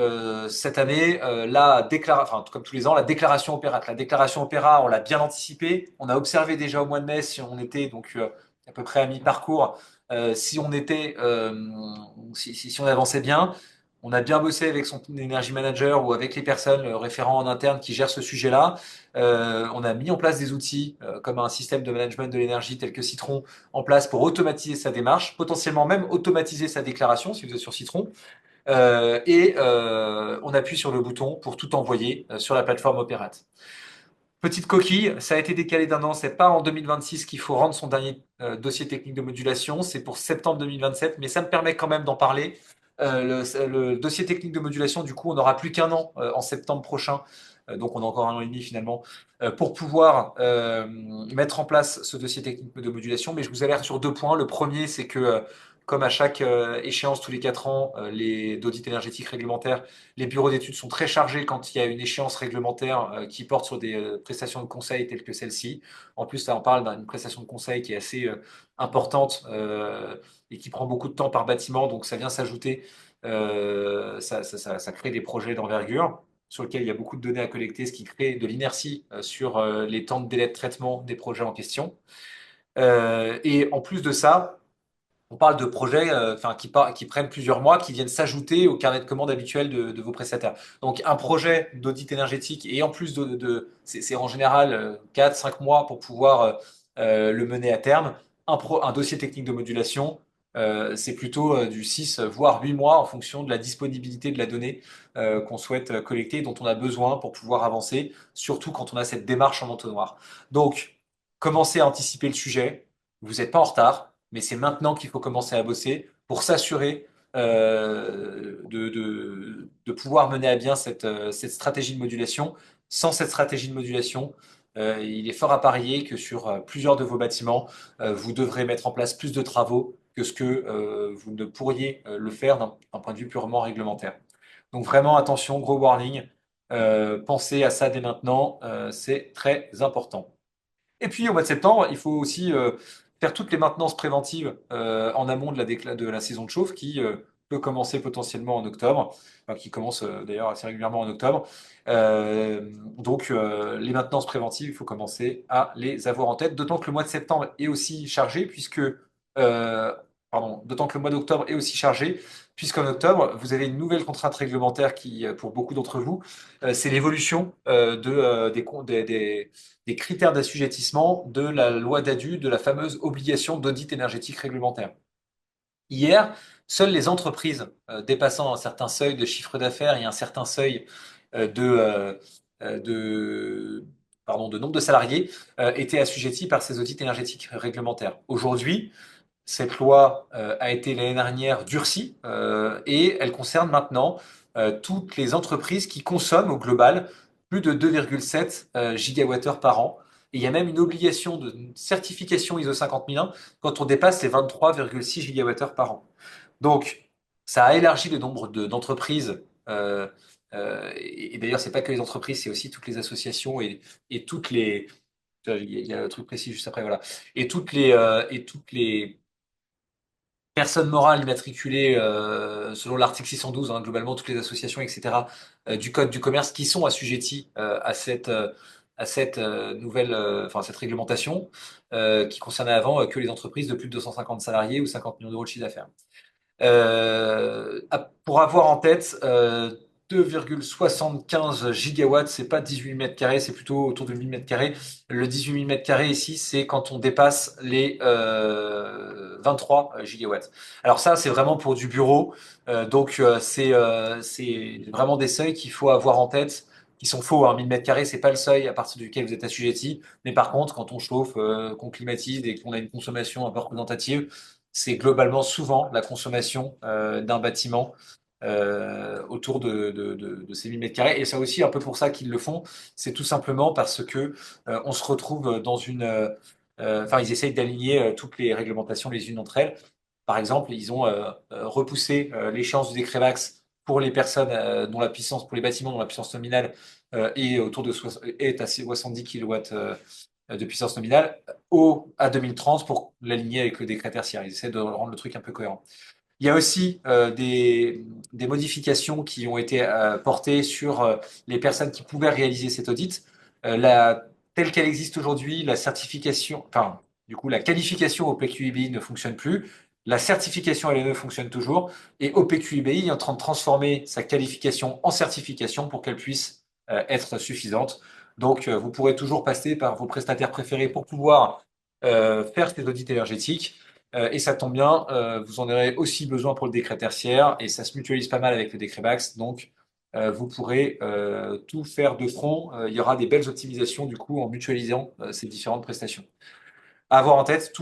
cette année enfin, comme tous les ans, la déclaration opéra. La déclaration opéra, on l'a bien anticipé. On a observé déjà au mois de mai si on était donc à peu près à mi-parcours, si on avançait bien. On a bien bossé avec son energy manager ou avec les personnes référents en interne qui gèrent ce sujet-là. On a mis en place des outils comme un système de management de l'énergie tel que Citron en place pour automatiser sa démarche, potentiellement même automatiser sa déclaration si vous êtes sur Citron. On appuie sur le bouton pour tout envoyer sur la plateforme Operate. Petite coquille, ça a été décalé d'un an. C'est pas en 2026 qu'il faut rendre son dernier dossier technique de modulation. C'est pour septembre 2027, mais ça me permet quand même d'en parler. Le dossier technique de modulation, du coup, on n'aura plus qu'un an en septembre prochain. Donc, on a encore un an et demi finalement pour pouvoir mettre en place ce dossier technique de modulation. Mais je vous alerte sur deux points. Le premier, c'est que comme à chaque échéance tous les 4 ans, les d'audit énergétique réglementaire, les bureaux d'études sont très chargés quand il y a une échéance réglementaire qui porte sur des prestations de conseil telles que celle-ci. En plus, là, on parle d'une prestation de conseil qui est assez importante et qui prend beaucoup de temps par bâtiment, donc ça vient s'ajouter. Ça crée des projets d'envergure sur lesquels il y a beaucoup de données à collecter, ce qui crée de l'inertie sur les temps de délai de traitement des projets en question. Et en plus de ça, on parle de projets qui prennent plusieurs mois, qui viennent s'ajouter au carnet de commandes habituel de vos prestataires. Donc un projet d'audit énergétique et en plus c'est en général 4-5 mois pour pouvoir le mener à terme. Un dossier technique de modulation, c'est plutôt du 6 voire 8 mois en fonction de la disponibilité de la donnée qu'on souhaite collecter, dont on a besoin pour pouvoir avancer, surtout quand on a cette démarche en entonnoir. Donc, commencez à anticiper le sujet. Vous n'êtes pas en retard, mais c'est maintenant qu'il faut commencer à bosser pour s'assurer de pouvoir mener à bien cette stratégie de modulation. Sans cette stratégie de modulation, il est fort à parier que sur plusieurs de vos bâtiments, vous devrez mettre en place plus de travaux que ce que vous ne pourriez le faire d'un point de vue purement réglementaire. Donc vraiment attention, gros warning. Pensez à ça dès maintenant, c'est très important. Et puis au mois de septembre, il faut aussi faire toutes les maintenances préventives en amont de la saison de chauffe qui peut commencer potentiellement en octobre, enfin, qui commence d'ailleurs assez régulièrement en octobre. Les maintenances préventives, il faut commencer à les avoir en tête, d'autant que le mois de septembre est aussi chargé d'autant que le mois d'octobre est aussi chargé, puisqu'en octobre, vous avez une nouvelle contrainte réglementaire qui, pour beaucoup d'entre vous, c'est l'évolution des critères d'assujettissement de la loi d'ADU, de la fameuse obligation d'audit énergétique réglementaire. Hier, seules les entreprises dépassant un certain seuil de chiffre d'affaires et un certain seuil de, de nombre de salariés étaient assujettis par ces audits énergétiques réglementaires. Aujourd'hui, cette loi a été l'année dernière durcie et elle concerne maintenant toutes les entreprises qui consomment au global plus de 2,7 gigawattheures par an. Et il y a même une obligation de certification ISO 50001 quand on dépasse les 23,6 gigawattheures par an. Donc, ça a élargi le nombre d'entreprises. Et d'ailleurs, c'est pas que les entreprises, c'est aussi toutes les associations et toutes les. Il y a le truc précis juste après, voilà. Et toutes les personnes morales immatriculées selon l'article 612, hein, globalement toutes les associations, etc., du Code du commerce qui sont assujetties à cette nouvelle, enfin, cette réglementation qui concernait avant que les entreprises de plus de 250 salariés ou 50 millions d'euros de chiffre d'affaires. Pour avoir en tête, 2,75 gigawatts, c'est pas 18 mètres carrés, c'est plutôt autour de 1000 mètres carrés. Le 18 000 mètres carrés ici, c'est quand on dépasse les 23 gigawatts. Alors ça, c'est vraiment pour du bureau. C'est vraiment des seuils qu'il faut avoir en tête, qui sont faux. 1000 mètres carrés, c'est pas le seuil à partir duquel vous êtes assujetti. Mais par contre, quand on chauffe, qu'on climatise et qu'on a une consommation un peu représentative, c'est globalement souvent la consommation d'un bâtiment autour de ces 1000 mètres carrés. Et c'est aussi un peu pour ça qu'ils le font. C'est tout simplement parce que on se retrouve dans enfin, ils essayent d'aligner toutes les réglementations les unes entre elles. Par exemple, ils ont repoussé l'échéance du décret max pour les personnes dont la puissance, pour les bâtiments dont la puissance nominale est à 70 kilowatts de puissance nominale à 2030 pour l'aligner avec le décret tertiaire. Ils essaient de rendre le truc un peu cohérent. Il y a aussi des modifications qui ont été portées sur les personnes qui pouvaient réaliser cet audit. Telle qu'elle existe aujourd'hui, la certification, enfin, du coup, la qualification au PQIBI ne fonctionne plus. La certification LNE fonctionne toujours et OPQIBI est en train de transformer sa qualification en certification pour qu'elle puisse être suffisante. Donc, vous pourrez toujours passer par vos prestataires préférés pour pouvoir faire ces audits énergétiques. Et ça tombe bien, vous en aurez aussi besoin pour le décret tertiaire et ça se mutualise pas mal avec le décret BAX. Donc, vous pourrez tout faire de front. Il y aura des belles optimisations du coup en mutualisant ces différentes prestations. À avoir en tête,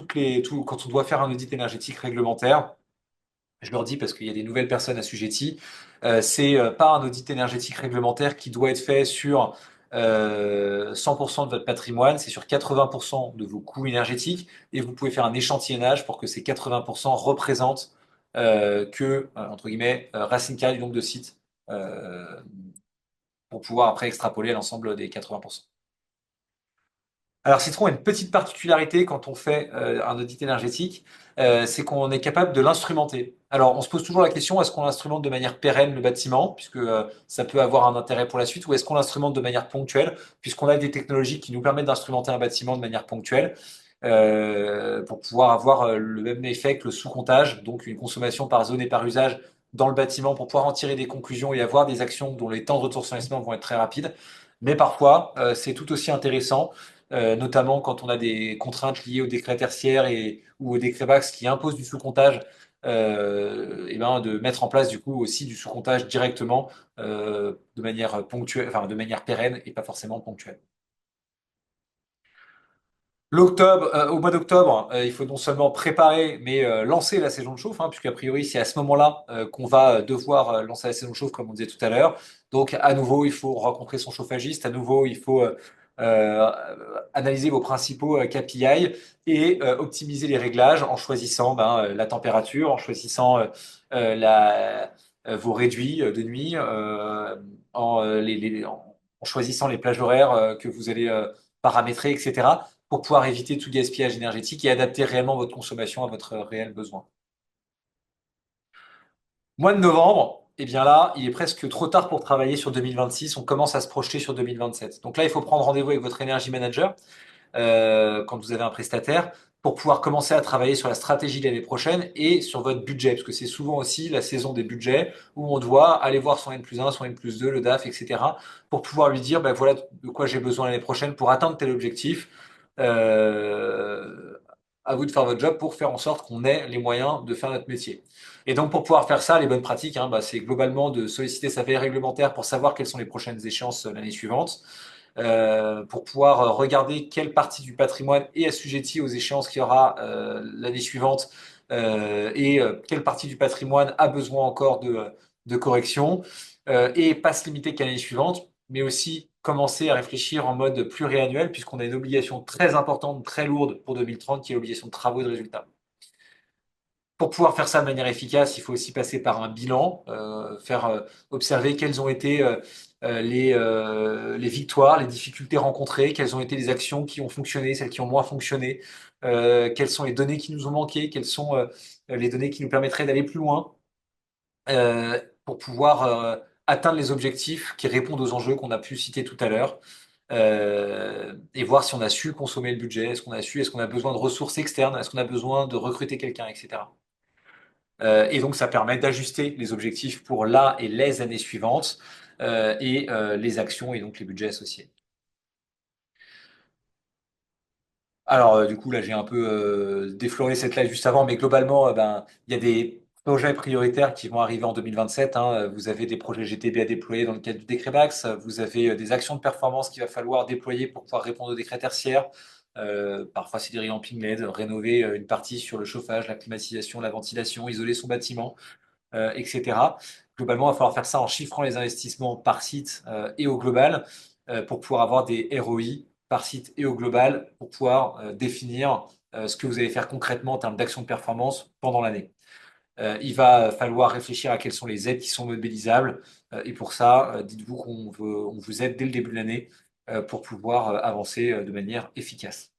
quand on doit faire un audit énergétique réglementaire, je leur dis parce qu'il y a des nouvelles personnes assujetties, c'est pas un audit énergétique réglementaire qui doit être fait sur 100% de votre patrimoine, c'est sur 80% de vos coûts énergétiques et vous pouvez faire un échantillonnage pour que ces 80% représentent entre guillemets, racine carrée du nombre de sites euh, pour pouvoir après extrapoler l'ensemble des 80%. Alors, Citron a une petite particularité quand on fait un audit énergétique, c'est qu'on est capable de l'instrumenter. Alors, on se pose toujours la question, est-ce qu'on l'instrumente de manière pérenne le bâtiment, puisque ça peut avoir un intérêt pour la suite, ou est-ce qu'on l'instrumente de manière ponctuelle, puisqu'on a des technologies qui nous permettent d'instrumenter un bâtiment de manière ponctuelle, pour pouvoir avoir le même effet que le sous-comptage, donc une consommation par zone et par usage dans le bâtiment, pour pouvoir en tirer des conclusions et avoir des actions dont les temps de retour sur investissement vont être très rapides. Mais parfois, c'est tout aussi intéressant notamment quand on a des contraintes liées au décret tertiaire ou au décret BAX qui impose du sous-comptage, et ben de mettre en place du coup aussi du sous-comptage directement de manière ponctuelle, enfin de manière pérenne et pas forcément ponctuelle. Au mois d'octobre, il faut non seulement préparer, mais lancer la saison de chauffe, hein, puisqu'a priori, c'est à ce moment-là qu'on va devoir lancer la saison de chauffe, comme on disait tout à l'heure. Donc, à nouveau, il faut rencontrer son chauffagiste. À nouveau, il faut euh, analyser vos principaux KPI et optimiser les réglages en choisissant la température, en choisissant vos réduits de nuit, en choisissant les plages horaires que vous allez paramétrer, etc pour pouvoir éviter tout gaspillage énergétique et adapter réellement votre consommation à votre réel besoin. Mois de novembre, eh bien là, il est presque trop tard pour travailler sur 2026. On commence à se projeter sur 2027. Donc là, il faut prendre rendez-vous avec votre Energy Manager quand vous avez un prestataire pour pouvoir commencer à travailler sur la stratégie de l'année prochaine et sur votre budget, parce que c'est souvent aussi la saison des budgets où on doit aller voir son N+1, son N+2, le DAF, etc., pour pouvoir lui dire, ben voilà de quoi j'ai besoin l'année prochaine pour atteindre tel objectif. Euh, à vous de faire votre job pour faire en sorte qu'on ait les moyens de faire notre métier. Et donc, pour pouvoir faire ça, les bonnes pratiques, hein, c'est globalement de solliciter sa veille réglementaire pour savoir quelles sont les prochaines échéances l'année suivante, pour pouvoir regarder quelle partie du patrimoine est assujettie aux échéances qu'il y aura l'année suivante et quelle partie du patrimoine a besoin encore de correction et pas se limiter qu'à l'année suivante, mais aussi commencer à réfléchir en mode pluriannuel puisqu'on a une obligation très importante, très lourde pour 2030 qui est l'obligation de travaux et de résultats. Pour pouvoir faire ça de manière efficace, il faut aussi passer par un bilan, faire observer quelles ont été les victoires, les difficultés rencontrées, quelles ont été les actions qui ont fonctionné, celles qui ont moins fonctionné, quelles sont les données qui nous ont manqué, quelles sont les données qui nous permettraient d'aller plus loin pour pouvoir atteindre les objectifs qui répondent aux enjeux qu'on a pu citer tout à l'heure. Et voir si on a su consommer le budget, est-ce qu'on a besoin de ressources externes, est-ce qu'on a besoin de recruter quelqu'un, etc. Et donc, ça permet d'ajuster les objectifs pour la et les années suivantes et les actions et donc les budgets associés. Alors, du coup, là, j'ai un peu défloré cette live juste avant, mais globalement, il y a des projets prioritaires qui vont arriver en 2027. Hein. Vous avez des projets GTB à déployer dans le cadre du décret BAX. Vous avez des actions de performance qu'il va falloir déployer pour pouvoir répondre au décret tertiaire. Parfois, c'est des revamping LED, rénover une partie sur le chauffage, la climatisation, la ventilation, isoler son bâtiment. etc. Globalement, il va falloir faire ça en chiffrant les investissements par site et au global pour pouvoir avoir des ROI par site et au global pour pouvoir définir ce que vous allez faire concrètement en termes d'action de performance pendant l'année. Il va falloir réfléchir à quelles sont les aides qui sont mobilisables et pour ça, dites-vous on vous aide dès le début de l'année pour pouvoir avancer de manière efficace.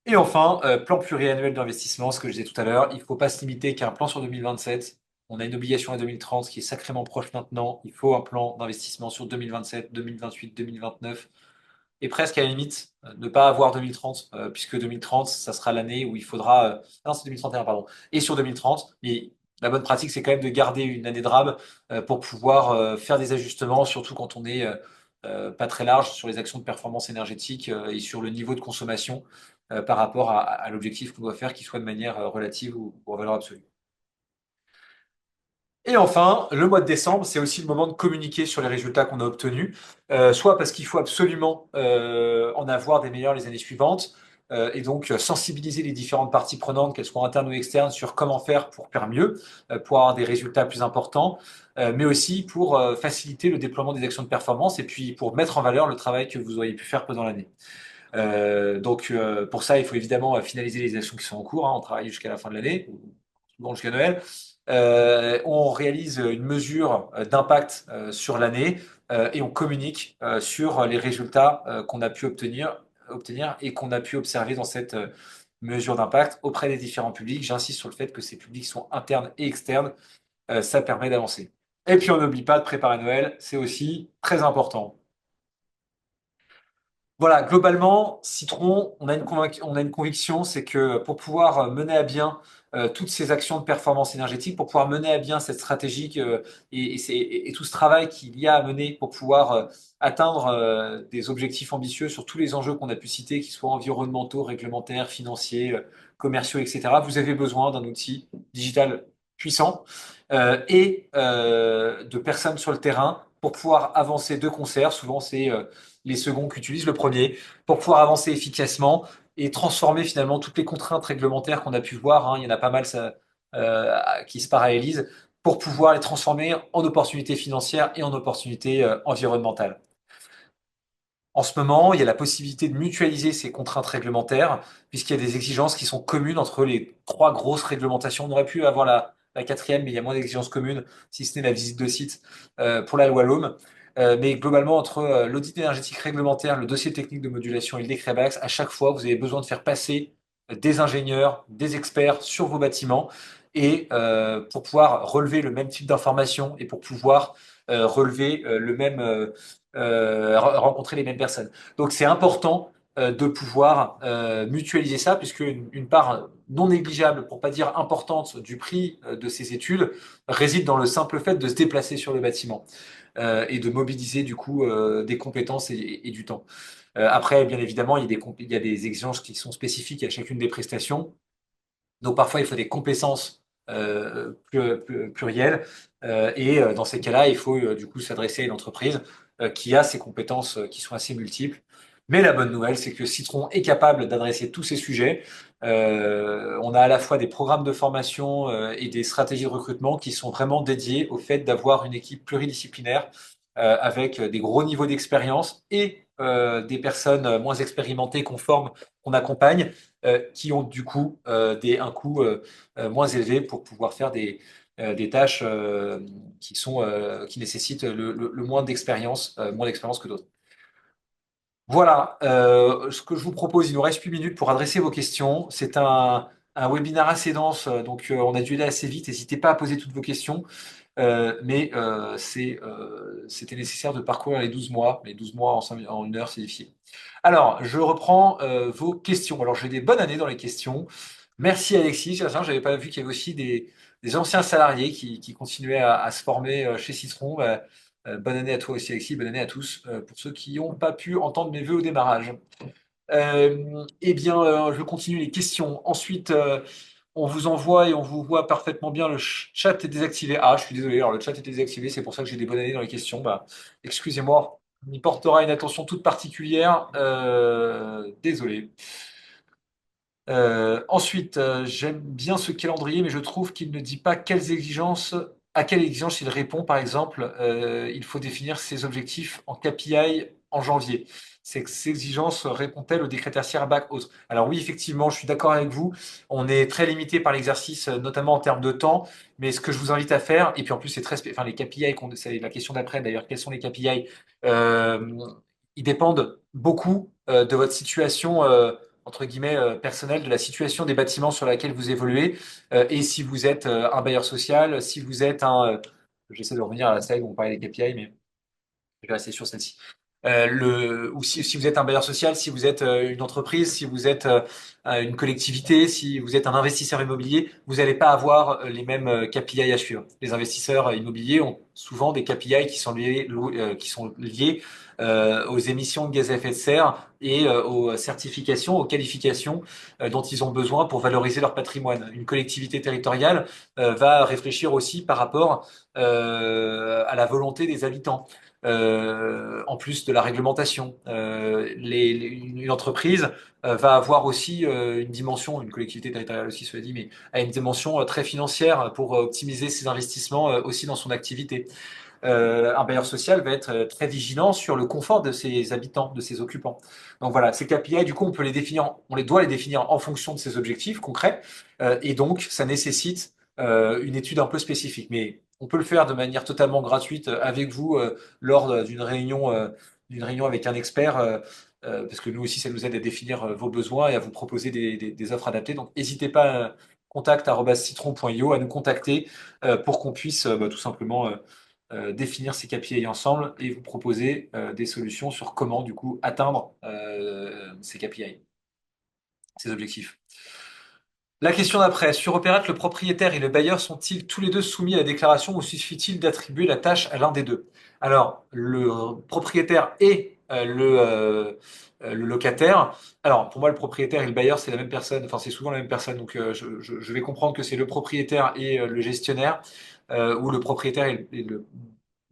Et enfin, plan pluriannuel d'investissement, ce que je disais tout à l'heure, il ne faut pas se limiter qu'à un plan sur 2027. On a une obligation à 2030 qui est sacrément proche maintenant. Il faut un plan d'investissement sur 2027, 2028, 2029 et presque à la limite ne pas avoir 2030, puisque 2030, ça sera l'année où il faudra... non, c'est 2031, pardon. Et sur 2030, mais la bonne pratique, c'est quand même de garder une année de rab pour pouvoir faire des ajustements, surtout quand on est pas très large sur les actions de performance énergétique et sur le niveau de consommation par rapport à l'objectif qu'on doit faire, qu'il soit de manière relative ou en valeur absolue. Et enfin, le mois de décembre, c'est aussi le moment de communiquer sur les résultats qu'on a obtenus, soit parce qu'il faut absolument en avoir des meilleurs les années suivantes, et donc sensibiliser les différentes parties prenantes, qu'elles soient internes ou externes, sur comment faire mieux, pour avoir des résultats plus importants, mais aussi pour faciliter le déploiement des actions de performance et puis pour mettre en valeur le travail que vous auriez pu faire pendant l'année. Donc pour ça, il faut évidemment finaliser les actions qui sont en cours, hein. On travaille jusqu'à la fin de l'année, ou souvent jusqu'à Noël. On réalise une mesure d'impact sur l'année et on communique sur les résultats qu'on a pu obtenir et qu'on a pu observer dans cette mesure d'impact auprès des différents publics. J'insiste sur le fait que ces publics sont internes et externes. Ça permet d'avancer. Et puis on n'oublie pas de préparer Noël, c'est aussi très important. Voilà, globalement, Citron, on a une conviction, c'est que pour pouvoir mener à bien toutes ces actions de performance énergétique, pour pouvoir mener à bien cette stratégie et tout ce travail qu'il y a à mener pour pouvoir atteindre des objectifs ambitieux sur tous les enjeux qu'on a pu citer, qu'ils soient environnementaux, réglementaires, financiers, commerciaux, etc., vous avez besoin d'un outil digital puissant et de personnes sur le terrain pour pouvoir avancer de concert. Souvent, c'est les seconds qu'utilise le premier pour pouvoir avancer efficacement et transformer finalement toutes les contraintes réglementaires qu'on a pu voir, hein, il y en a pas mal ça, qui se parallélisent, pour pouvoir les transformer en opportunités financières et en opportunités environnementales. En ce moment, il y a la possibilité de mutualiser ces contraintes réglementaires, puisqu'il y a des exigences qui sont communes entre les trois grosses réglementations. On aurait pu avoir la quatrième, mais il y a moins d'exigences communes, si ce n'est la visite de site pour la loi LOM. Mais globalement, entre l'audit énergétique réglementaire, le dossier technique de modulation et le décret BAX, à chaque fois, vous avez besoin de faire passer des ingénieurs, des experts sur vos bâtiments, et pour pouvoir relever le même type d'informations et pour pouvoir relever le même rencontrer les mêmes personnes. Donc c'est important de pouvoir mutualiser ça, puisque une part non négligeable, pour pas dire importante, du prix de ces études réside dans le simple fait de se déplacer sur le bâtiment et de mobiliser du coup des compétences et du temps. Après, bien évidemment, il y a des exigences qui sont spécifiques à chacune des prestations. Donc parfois, il faut des compétences plurielles. Et dans ces cas-là, il faut du coup s'adresser à une entreprise qui a ces compétences qui sont assez multiples. Mais la bonne nouvelle, c'est que Citron est capable d'adresser tous ces sujets. On a à la fois des programmes de formation et des stratégies de recrutement qui sont vraiment dédiés au fait d'avoir une équipe pluridisciplinaire avec des gros niveaux d'expérience et des personnes moins expérimentées qu'on forme, qu'on accompagne, qui ont du coup un coût moins élevé pour pouvoir faire des tâches qui nécessitent le moins d'expérience que d'autres. Voilà, ce que je vous propose, il nous reste 8 minutes pour adresser vos questions. C'est un webinaire assez dense, donc on a dû aller assez vite. N'hésitez pas à poser toutes vos questions. Mais c'était nécessaire de parcourir les 12 mois. Les 12 mois en une heure, c'est difficile. Alors, je reprends vos questions. Alors, j'ai des bonnes années dans les questions. Merci Alexis. Je n'avais pas vu qu'il y avait aussi des anciens salariés qui continuaient à se former chez Citron. Bonne année à toi aussi Alexis, bonne année à tous pour ceux qui n'ont pas pu entendre mes vœux au démarrage. Eh bien, je continue les questions. Ensuite, on vous envoie et on vous voit parfaitement bien. Le chat est désactivé. Ah, je suis désolé. Alors, le chat est désactivé. C'est pour ça que j'ai des bonnes années dans les questions. Bah, excusez-moi. On y portera une attention toute particulière. Désolé. Ensuite, j'aime bien ce calendrier, mais je trouve qu'il ne dit pas à quelles exigences il répond. Par exemple, il faut définir ses objectifs en KPI en janvier. Ces exigences répondent-elles aux décrets tertiaires bac autres? Alors oui, effectivement, je suis d'accord avec vous. On est très limité par l'exercice, notamment en termes de temps. Mais ce que je vous invite à faire, et puis en plus, enfin, les KPI, c'est la question d'après d'ailleurs, quels sont les KPI? Ils dépendent beaucoup de votre situation entre guillemets, personnel de la situation des bâtiments sur lesquels vous évoluez. Et si vous êtes un bailleur social, si vous êtes un... j'essaie de revenir à la slide où on parlait des KPI, mais je vais rester sur celle-ci. ou si vous êtes un bailleur social, si vous êtes une entreprise, si vous êtes une collectivité, si vous êtes un investisseur immobilier, vous n'allez pas avoir les mêmes KPI à suivre. Les investisseurs immobiliers ont souvent des KPI qui sont liés aux émissions de gaz à effet de serre et aux certifications, aux qualifications dont ils ont besoin pour valoriser leur patrimoine. Une collectivité territoriale va réfléchir aussi par rapport à la volonté des habitants. En plus de la réglementation. Une entreprise va avoir aussi une dimension, une collectivité territoriale aussi, cela dit, mais a une dimension très financière pour optimiser ses investissements aussi dans son activité. Un bailleur social va être très vigilant sur le confort de ses habitants, de ses occupants. Donc voilà, ces KPI, du coup, on les doit les définir en fonction de ses objectifs concrets, et donc ça nécessite une étude un peu spécifique. Mais on peut le faire de manière totalement gratuite avec vous lors d'une réunion avec un expert. Parce que nous aussi, ça nous aide à définir vos besoins et à vous proposer des offres adaptées. Donc, n'hésitez pas, contact@citron.io, à nous contacter pour qu'on puisse tout simplement définir ces KPI ensemble et vous proposer des solutions sur comment du coup atteindre ces KPI, ces objectifs. La question d'après, sur Opérate, le propriétaire et le bailleur sont-ils tous les deux soumis à la déclaration ou suffit-il d'attribuer la tâche à l'un des deux? Alors, le propriétaire et le locataire. Alors, pour moi, le propriétaire et le bailleur, c'est la même personne. Enfin, c'est souvent la même personne. Donc, je vais comprendre que c'est le propriétaire et le gestionnaire, ou le propriétaire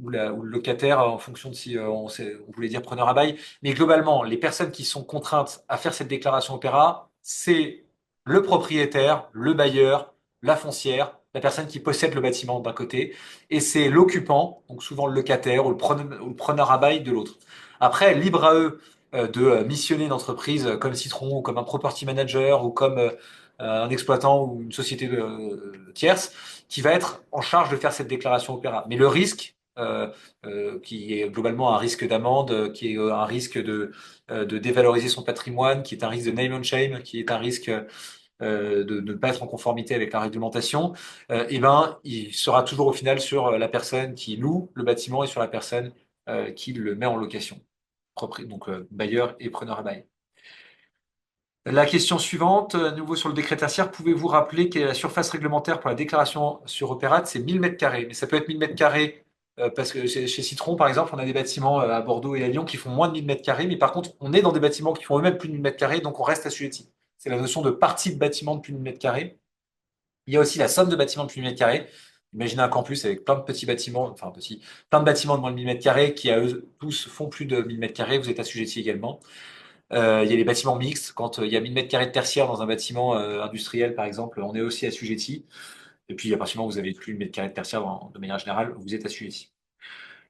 ou le locataire, en fonction de si on voulait dire preneur à bail. Mais globalement, les personnes qui sont contraintes à faire cette déclaration Opéra, c'est le propriétaire, le bailleur, la foncière, la personne qui possède le bâtiment d'un côté, et c'est l'occupant, donc souvent le locataire ou le preneur à bail de l'autre. Après, libre à eux de missionner une entreprise comme Citron ou comme un property manager ou comme un exploitant ou une société tierce qui va être en charge de faire cette déclaration Opéra. Mais le risque, qui est globalement un risque d'amende, qui est un risque de dévaloriser son patrimoine, qui est un risque de name and shame, qui est un risque de ne pas être en conformité avec la réglementation, eh ben, il sera toujours au final sur la personne qui loue le bâtiment et sur la personne qui le met en location. Donc bailleur et preneur à bail. La question suivante, à nouveau sur le décret tertiaire, pouvez-vous rappeler quelle est la surface réglementaire pour la déclaration sur Opérate? C'est 1000 mètres carrés, mais ça peut être 1000 mètres carrés parce que chez Citron, par exemple, on a des bâtiments à Bordeaux et à Lyon qui font moins de 1000 mètres carrés, mais par contre, on est dans des bâtiments qui font eux-mêmes plus de 1000 mètres carrés, donc on reste assujetti. C'est la notion de partie de bâtiment de plus de 1000 mètres carrés. Il y a aussi la somme de bâtiments de plus de 1000 mètres carrés. Imaginez un campus avec plein de petits bâtiments, enfin petits, plein de bâtiments de moins de 1000 mètres carrés qui à eux tous font plus de 1000 mètres carrés, vous êtes assujetti également. Il y a les bâtiments mixtes. Quand il y a 1000 mètres carrés de tertiaire dans un bâtiment industriel, par exemple, on est aussi assujetti. Et puis, à partir du moment où vous avez plus de mètres carrés de tertiaire, de manière générale, vous êtes assujetti.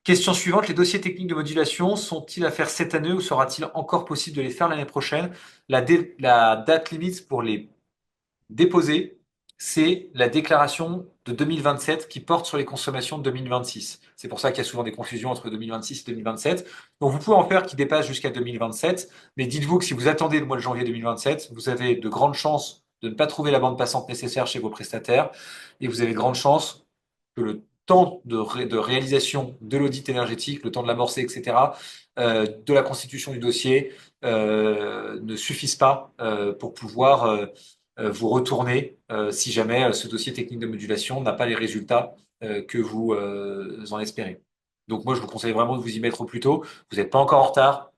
Question suivante, les dossiers techniques de modulation sont-ils à faire cette année ou sera-t-il encore possible de les faire l'année prochaine? La date limite pour les déposer, c'est la déclaration de 2027 qui porte sur les consommations de 2026. C'est pour ça qu'il y a souvent des confusions entre 2026 et 2027. Donc vous pouvez en faire qui dépassent jusqu'à 2027, mais dites-vous que si vous attendez le mois de janvier 2027, vous avez de grandes chances de ne pas trouver la bande passante nécessaire chez vos prestataires et vous avez de grandes chances que le temps de réalisation de l'audit énergétique, le temps de l'amorcer, etc., de la constitution du dossier, ne suffisent pas pour pouvoir vous retourner si jamais ce dossier technique de modulation n'a pas les résultats que vous en espérez. Donc moi, je vous conseille vraiment de vous y mettre au plus tôt. Vous n'êtes pas encore en retard,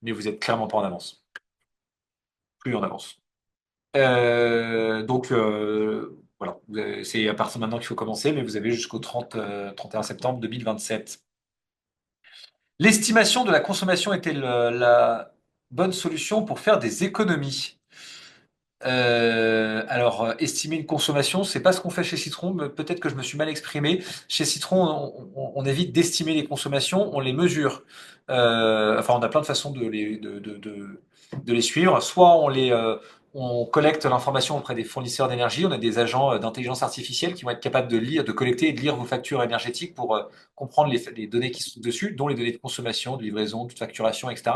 mais vous êtes clairement pas en avance. Plus en avance. Voilà, c'est à partir de maintenant qu'il faut commencer, mais vous avez jusqu'au 31 septembre 2027. L'estimation de la consommation était la bonne solution pour faire des économies. Alors, estimer une consommation, c'est pas ce qu'on fait chez Citron, mais peut-être que je me suis mal exprimé. Chez Citron, on évite d'estimer les consommations, on les mesure. Enfin, on a plein de façons de les suivre. Soit on collecte l'information auprès des fournisseurs d'énergie. On a des agents d'intelligence artificielle qui vont être capables de lire, de collecter et de lire vos factures énergétiques pour comprendre les données qui sont dessus, dont les données de consommation, de livraison, de facturation, etc.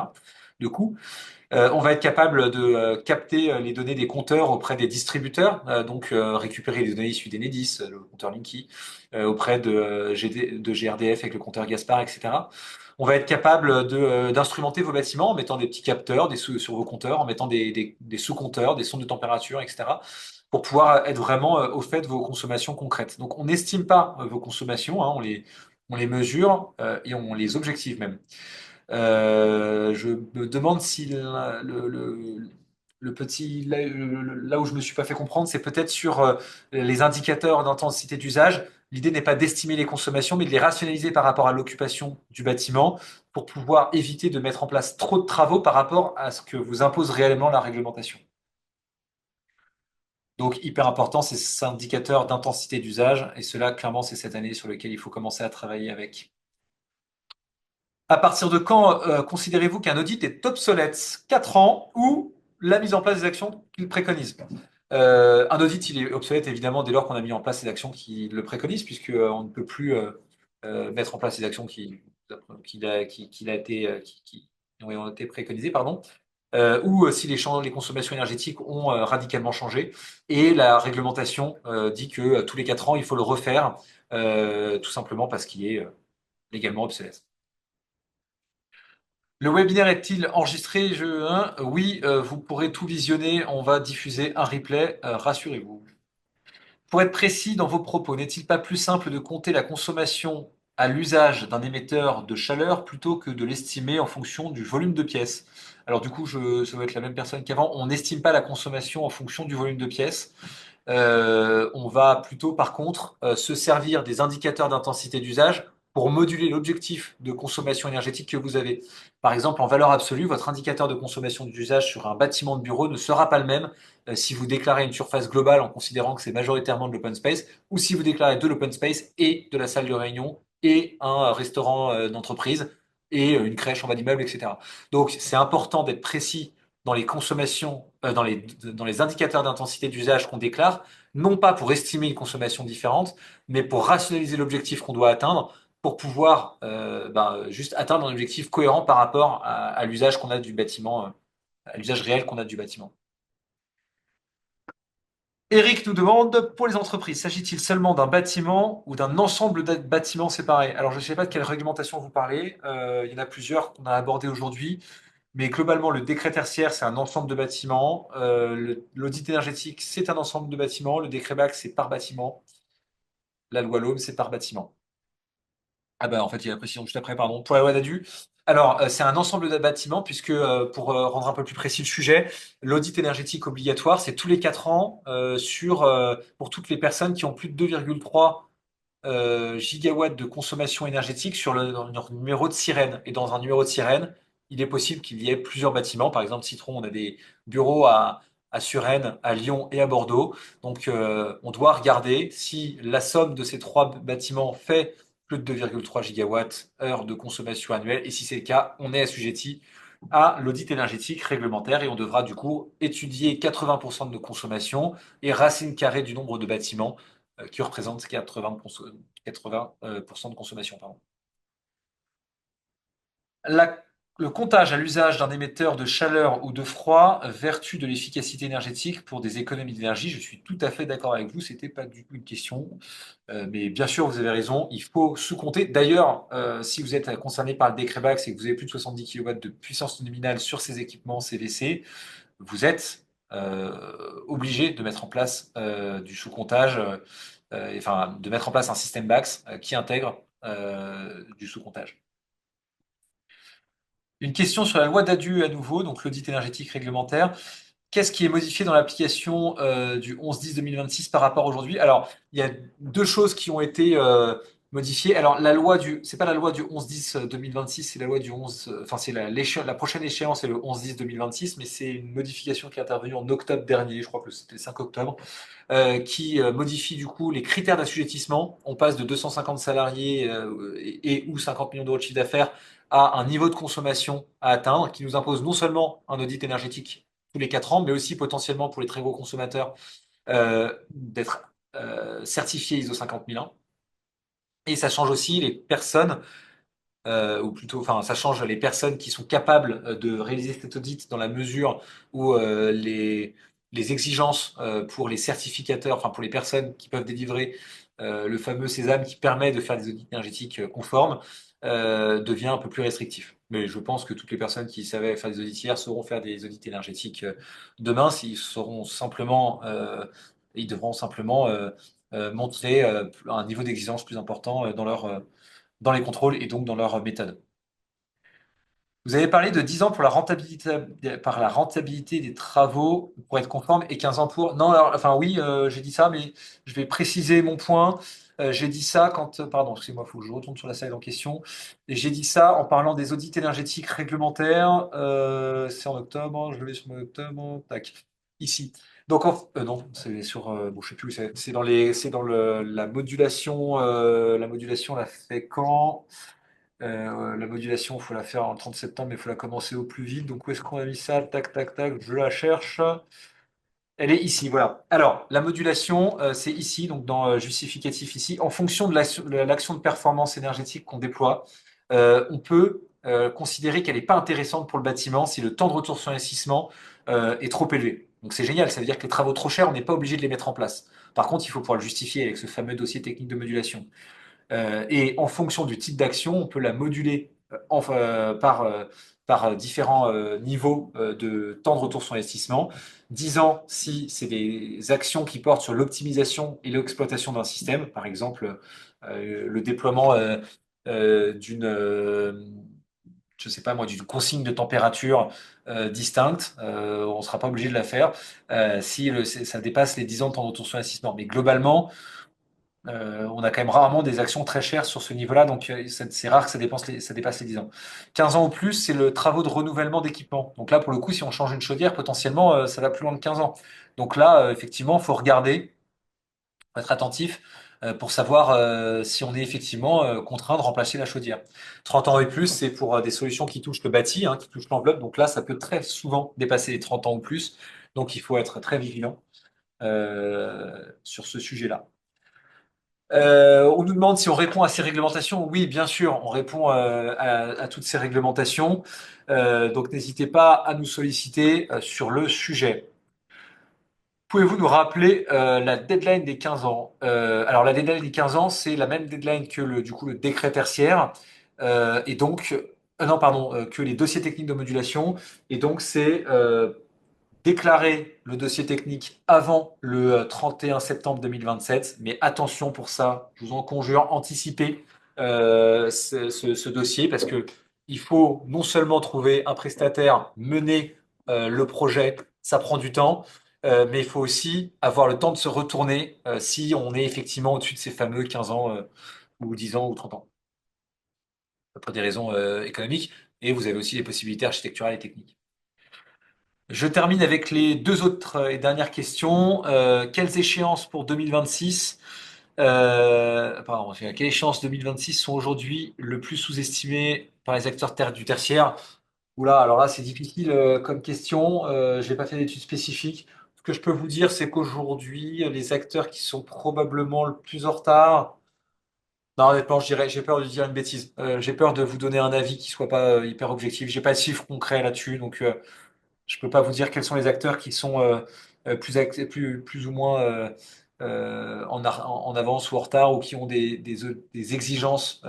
De coût. On va être capable de capter les données des compteurs auprès des distributeurs, donc récupérer les données issues d'Enedis, le compteur Linky, auprès de GRDF avec le compteur Gaspard, etc. On va être capable d'instrumenter vos bâtiments en mettant des petits capteurs sur vos compteurs, en mettant des sous-compteurs, des sondes de température, etc., pour pouvoir être vraiment au fait de vos consommations concrètes. Donc, on n'estime pas vos consommations, hein, on les mesure et on les objective même. Je me demande si le petit là où je me suis pas fait comprendre, c'est peut-être sur les indicateurs d'intensité d'usage. L'idée n'est pas d'estimer les consommations, mais de les rationaliser par rapport à l'occupation du bâtiment pour pouvoir éviter de mettre en place trop de travaux par rapport à ce que vous impose réellement la réglementation. Donc, hyper important, c'est cet indicateur d'intensité d'usage. Et cela, clairement, c'est cette année sur lequel il faut commencer à travailler avec. À partir de quand considérez-vous qu'un audit est obsolète? 4 ans ou la mise en place des actions qu'il préconise? Un audit, il est obsolète évidemment dès lors qu'on a mis en place les actions qui le préconisent, puisque on ne peut plus mettre en place les actions qui a été, qui ont été préconisées, pardon. Ou si les consommations énergétiques ont radicalement changé. Et la réglementation dit que tous les 4 ans, il faut le refaire, tout simplement parce qu'il est légalement obsolète. Le webinaire est-il enregistré? Oui, vous pourrez tout visionner. On va diffuser un replay, rassurez-vous. Pour être précis dans vos propos, n'est-il pas plus simple de compter la consommation à l'usage d'un émetteur de chaleur plutôt que de l'estimer en fonction du volume de pièces? Alors du coup, ça va être la même personne qu'avant. On n'estime pas la consommation en fonction du volume de pièces. On va plutôt, par contre, se servir des indicateurs d'intensité d'usage pour moduler l'objectif de consommation énergétique que vous avez. Par exemple, en valeur absolue, votre indicateur de consommation d'usage sur un bâtiment de bureau ne sera pas le même si vous déclarez une surface globale en considérant que c'est majoritairement de l'open space ou si vous déclarez de l'open space et de la salle de réunion et un restaurant d'entreprise et une crèche en bas d'immeuble, etc. Donc, c'est important d'être précis dans les consommations, dans les indicateurs d'intensité d'usage qu'on déclare, non pas pour estimer une consommation différente, mais pour rationaliser l'objectif qu'on doit atteindre, pour pouvoir juste atteindre un objectif cohérent par rapport à l'usage qu'on a du bâtiment, à l'usage réel qu'on a du bâtiment. Eric nous demande, pour les entreprises, s'agit-il seulement d'un bâtiment ou d'un ensemble de bâtiments séparés? Alors, je ne sais pas de quelle réglementation vous parlez. Il y en a plusieurs qu'on a abordées aujourd'hui. Mais globalement, le décret tertiaire, c'est un ensemble de bâtiments. L'audit énergétique, c'est un ensemble de bâtiments. Le décret BAC, c'est par bâtiment. La loi LOM, c'est par bâtiment. Ah ben en fait, il y a la précision juste après, pardon. Pour la loi DADU, alors c'est un ensemble de bâtiments, puisque pour rendre un peu plus précis le sujet, l'audit énergétique obligatoire, c'est tous les 4 ans pour toutes les personnes qui ont plus de 2,3 gigawatts de consommation énergétique dans leur numéro de sirène. Et dans un numéro de sirène, il est possible qu'il y ait plusieurs bâtiments. Par exemple, Citron, on a des bureaux à Suresnes, à Lyon et à Bordeaux. Donc, on doit regarder si la somme de ces trois bâtiments fait plus de 2,3 gigawatts heure de consommation annuelle. Et si c'est le cas, on est assujetti à l'audit énergétique réglementaire et on devra du coup étudier 80% de nos consommations et racine carrée du nombre de bâtiments qui représente 80% de consommation. Pardon. La- le comptage à l'usage d'un émetteur de chaleur ou de froid, vertu de l'efficacité énergétique pour des économies d'énergie, je suis tout à fait d'accord avec vous, c'était pas du tout une question. Mais bien sûr, vous avez raison, il faut sous-compter. D'ailleurs, si vous êtes concerné par le décret BAC et que vous avez plus de 70 kilowatts de puissance nominale sur ces équipements CVC, vous êtes obligé de mettre en place du sous-comptage, enfin de mettre en place un système BACS qui intègre du sous-comptage. Une question sur la loi d'ADU à nouveau, donc l'audit énergétique réglementaire. Qu'est-ce qui est modifié dans l'application du 11-10-2026 par rapport à aujourd'hui? Alors, il y a deux choses qui ont été modifiées. Alors, c'est pas la loi du 11-10-2026, c'est la loi du 11, enfin, c'est la prochaine échéance, c'est le 11-10-2026, mais c'est une modification qui est intervenue en octobre dernier, je crois que c'était le 5 octobre, qui modifie du coup les critères d'assujettissement. On passe de 250 salariés ou 50 millions d'euros de chiffre d'affaires à un niveau de consommation à atteindre qui nous impose non seulement un audit énergétique tous les 4 ans, mais aussi potentiellement pour les très gros consommateurs d'être certifiés ISO 50001. Et ça change aussi les personnes, ou plutôt, enfin, ça change les personnes qui sont capables de réaliser cet audit dans la mesure où les exigences pour les certificateurs, enfin pour les personnes qui peuvent délivrer le fameux sésame qui permet de faire des audits énergétiques conformes, devient un peu plus restrictif. Mais je pense que toutes les personnes qui savaient faire des audits hier sauront faire des audits énergétiques demain, ils devront simplement montrer un niveau d'exigence plus important dans les contrôles et donc dans leur méthode. Vous avez parlé de 10 ans pour par la rentabilité des travaux pour être conforme et 15 ans pour... Non, alors, enfin oui, j'ai dit ça, mais je vais préciser mon point. J'ai dit ça quand... Pardon, excusez-moi, il faut que je retourne sur la slide en question. Et j'ai dit ça en parlant des audits énergétiques réglementaires. C'est en octobre, je vais sur mon octobre. Tac, ici. Donc, non, c'est sur... bon, je sais plus où c'est. C'est dans la modulation, l'a fait quand? La modulation, il faut la faire en 30 septembre, mais il faut la commencer au plus vite. Donc, où est-ce qu'on a mis ça? Tac, tac, tac, je la cherche. Elle est ici, voilà. Alors, la modulation, c'est ici, donc dans justificatif ici. En fonction de l'action de performance énergétique qu'on déploie, on peut considérer qu'elle n'est pas intéressante pour le bâtiment si le temps de retour sur investissement est trop élevé. Donc, c'est génial, ça veut dire que les travaux trop chers, on n'est pas obligé de les mettre en place. Par contre, il faut pouvoir le justifier avec ce fameux dossier technique de modulation. Et en fonction du type d'action, on peut la moduler par différents niveaux de temps de retour sur investissement. 10 ans si c'est des actions qui portent sur l'optimisation et l'exploitation d'un système, par exemple le déploiement je sais pas moi, d'une consigne de température distincte, on ne sera pas obligé de la faire si ça dépasse les 10 ans de temps de retour sur investissement. Mais globalement, on a quand même rarement des actions très chères sur ce niveau-là, donc c'est rare que ça dépasse les 10 ans. 15 ans ou plus, c'est le travaux de renouvellement d'équipement. Donc là, pour le coup, si on change une chaudière, potentiellement, ça va plus loin de 15 ans. Donc là, effectivement, il faut regarder, faut être attentif pour savoir si on est effectivement contraint de remplacer la chaudière. 30 ans et plus, c'est pour des solutions qui touchent le bâti, hein, qui touchent l'enveloppe. Donc là, ça peut très souvent dépasser les 30 ans ou plus. Donc il faut être très vigilant sur ce sujet-là. On nous demande si on répond à ces réglementations. Oui, bien sûr, on répond à toutes ces réglementations. Donc n'hésitez pas à nous solliciter sur le sujet. Pouvez-vous nous rappeler la deadline des 15 ans? Alors la deadline des 15 ans, c'est la même deadline que du coup, le décret tertiaire. Et donc, non, pardon, que les dossiers techniques de modulation. Et donc, c'est déclarer le dossier technique avant le 31 septembre 2027. Mais attention pour ça, je vous en conjure, anticipez ce dossier parce que il faut non seulement trouver un prestataire, mener le projet, ça prend du temps, mais il faut aussi avoir le temps de se retourner si on est effectivement au-dessus de ces fameux 15 ans ou 10 ans ou 30 ans, pour des raisons économiques. Et vous avez aussi les possibilités architecturales et techniques. Je termine avec les deux autres et dernières questions. Quelles échéances pour 2026, pardon, quelles échéances 2026 sont aujourd'hui le plus sous-estimées par les acteurs du tertiaire? Oula, alors là, c'est difficile comme question. Je n'ai pas fait d'études spécifiques. Ce que je peux vous dire, c'est qu'aujourd'hui, les acteurs qui sont probablement le plus en retard, non, honnêtement, j'ai peur de dire une bêtise. J'ai peur de vous donner un avis qui soit pas hyper objectif. J'ai pas de chiffres concrets là-dessus, donc. Je peux pas vous dire quels sont les acteurs qui sont plus ou moins en avance ou en retard ou qui ont des exigences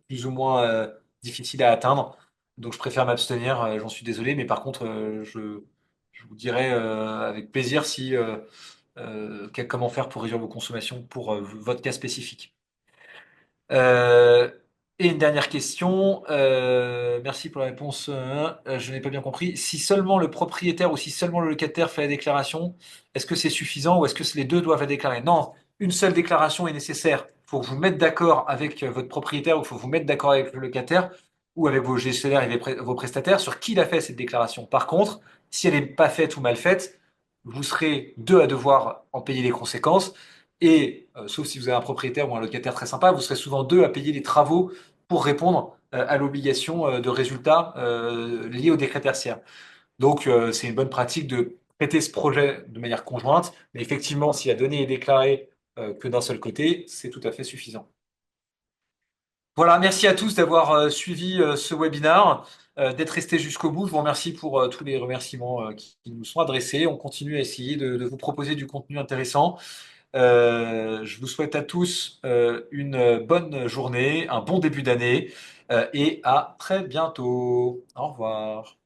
plus ou moins difficiles à atteindre. Donc je préfère m'abstenir, j'en suis désolé, mais par contre, je vous dirai avec plaisir comment faire pour réduire vos consommations pour votre cas spécifique. Euh, et une dernière question. Merci pour la réponse. Je n'ai pas bien compris. Si seulement le propriétaire ou si seulement le locataire fait la déclaration, est-ce que c'est suffisant ou est-ce que les deux doivent la déclarer? Non, une seule déclaration est nécessaire. Il faut vous mettre d'accord avec votre propriétaire ou il faut vous mettre d'accord avec le locataire ou avec vos gestionnaires et vos prestataires sur qui l'a fait cette déclaration. Par contre, si elle n'est pas faite ou mal faite, vous serez deux à devoir en payer les conséquences. Et sauf si vous avez un propriétaire ou un locataire très sympa, vous serez souvent deux à payer les travaux pour répondre à l'obligation de résultat liée au décret tertiaire. Donc, c'est une bonne pratique de traiter ce projet de manière conjointe. Mais effectivement, si la donnée est déclarée que d'un seul côté, c'est tout à fait suffisant. Voilà, merci à tous d'avoir suivi ce webinaire, d'être restés jusqu'au bout. Je vous remercie pour tous les remerciements qui nous sont adressés. On continue à essayer de vous proposer du contenu intéressant. Je vous souhaite à tous une bonne journée, un bon début d'année et à très bientôt. Au revoir.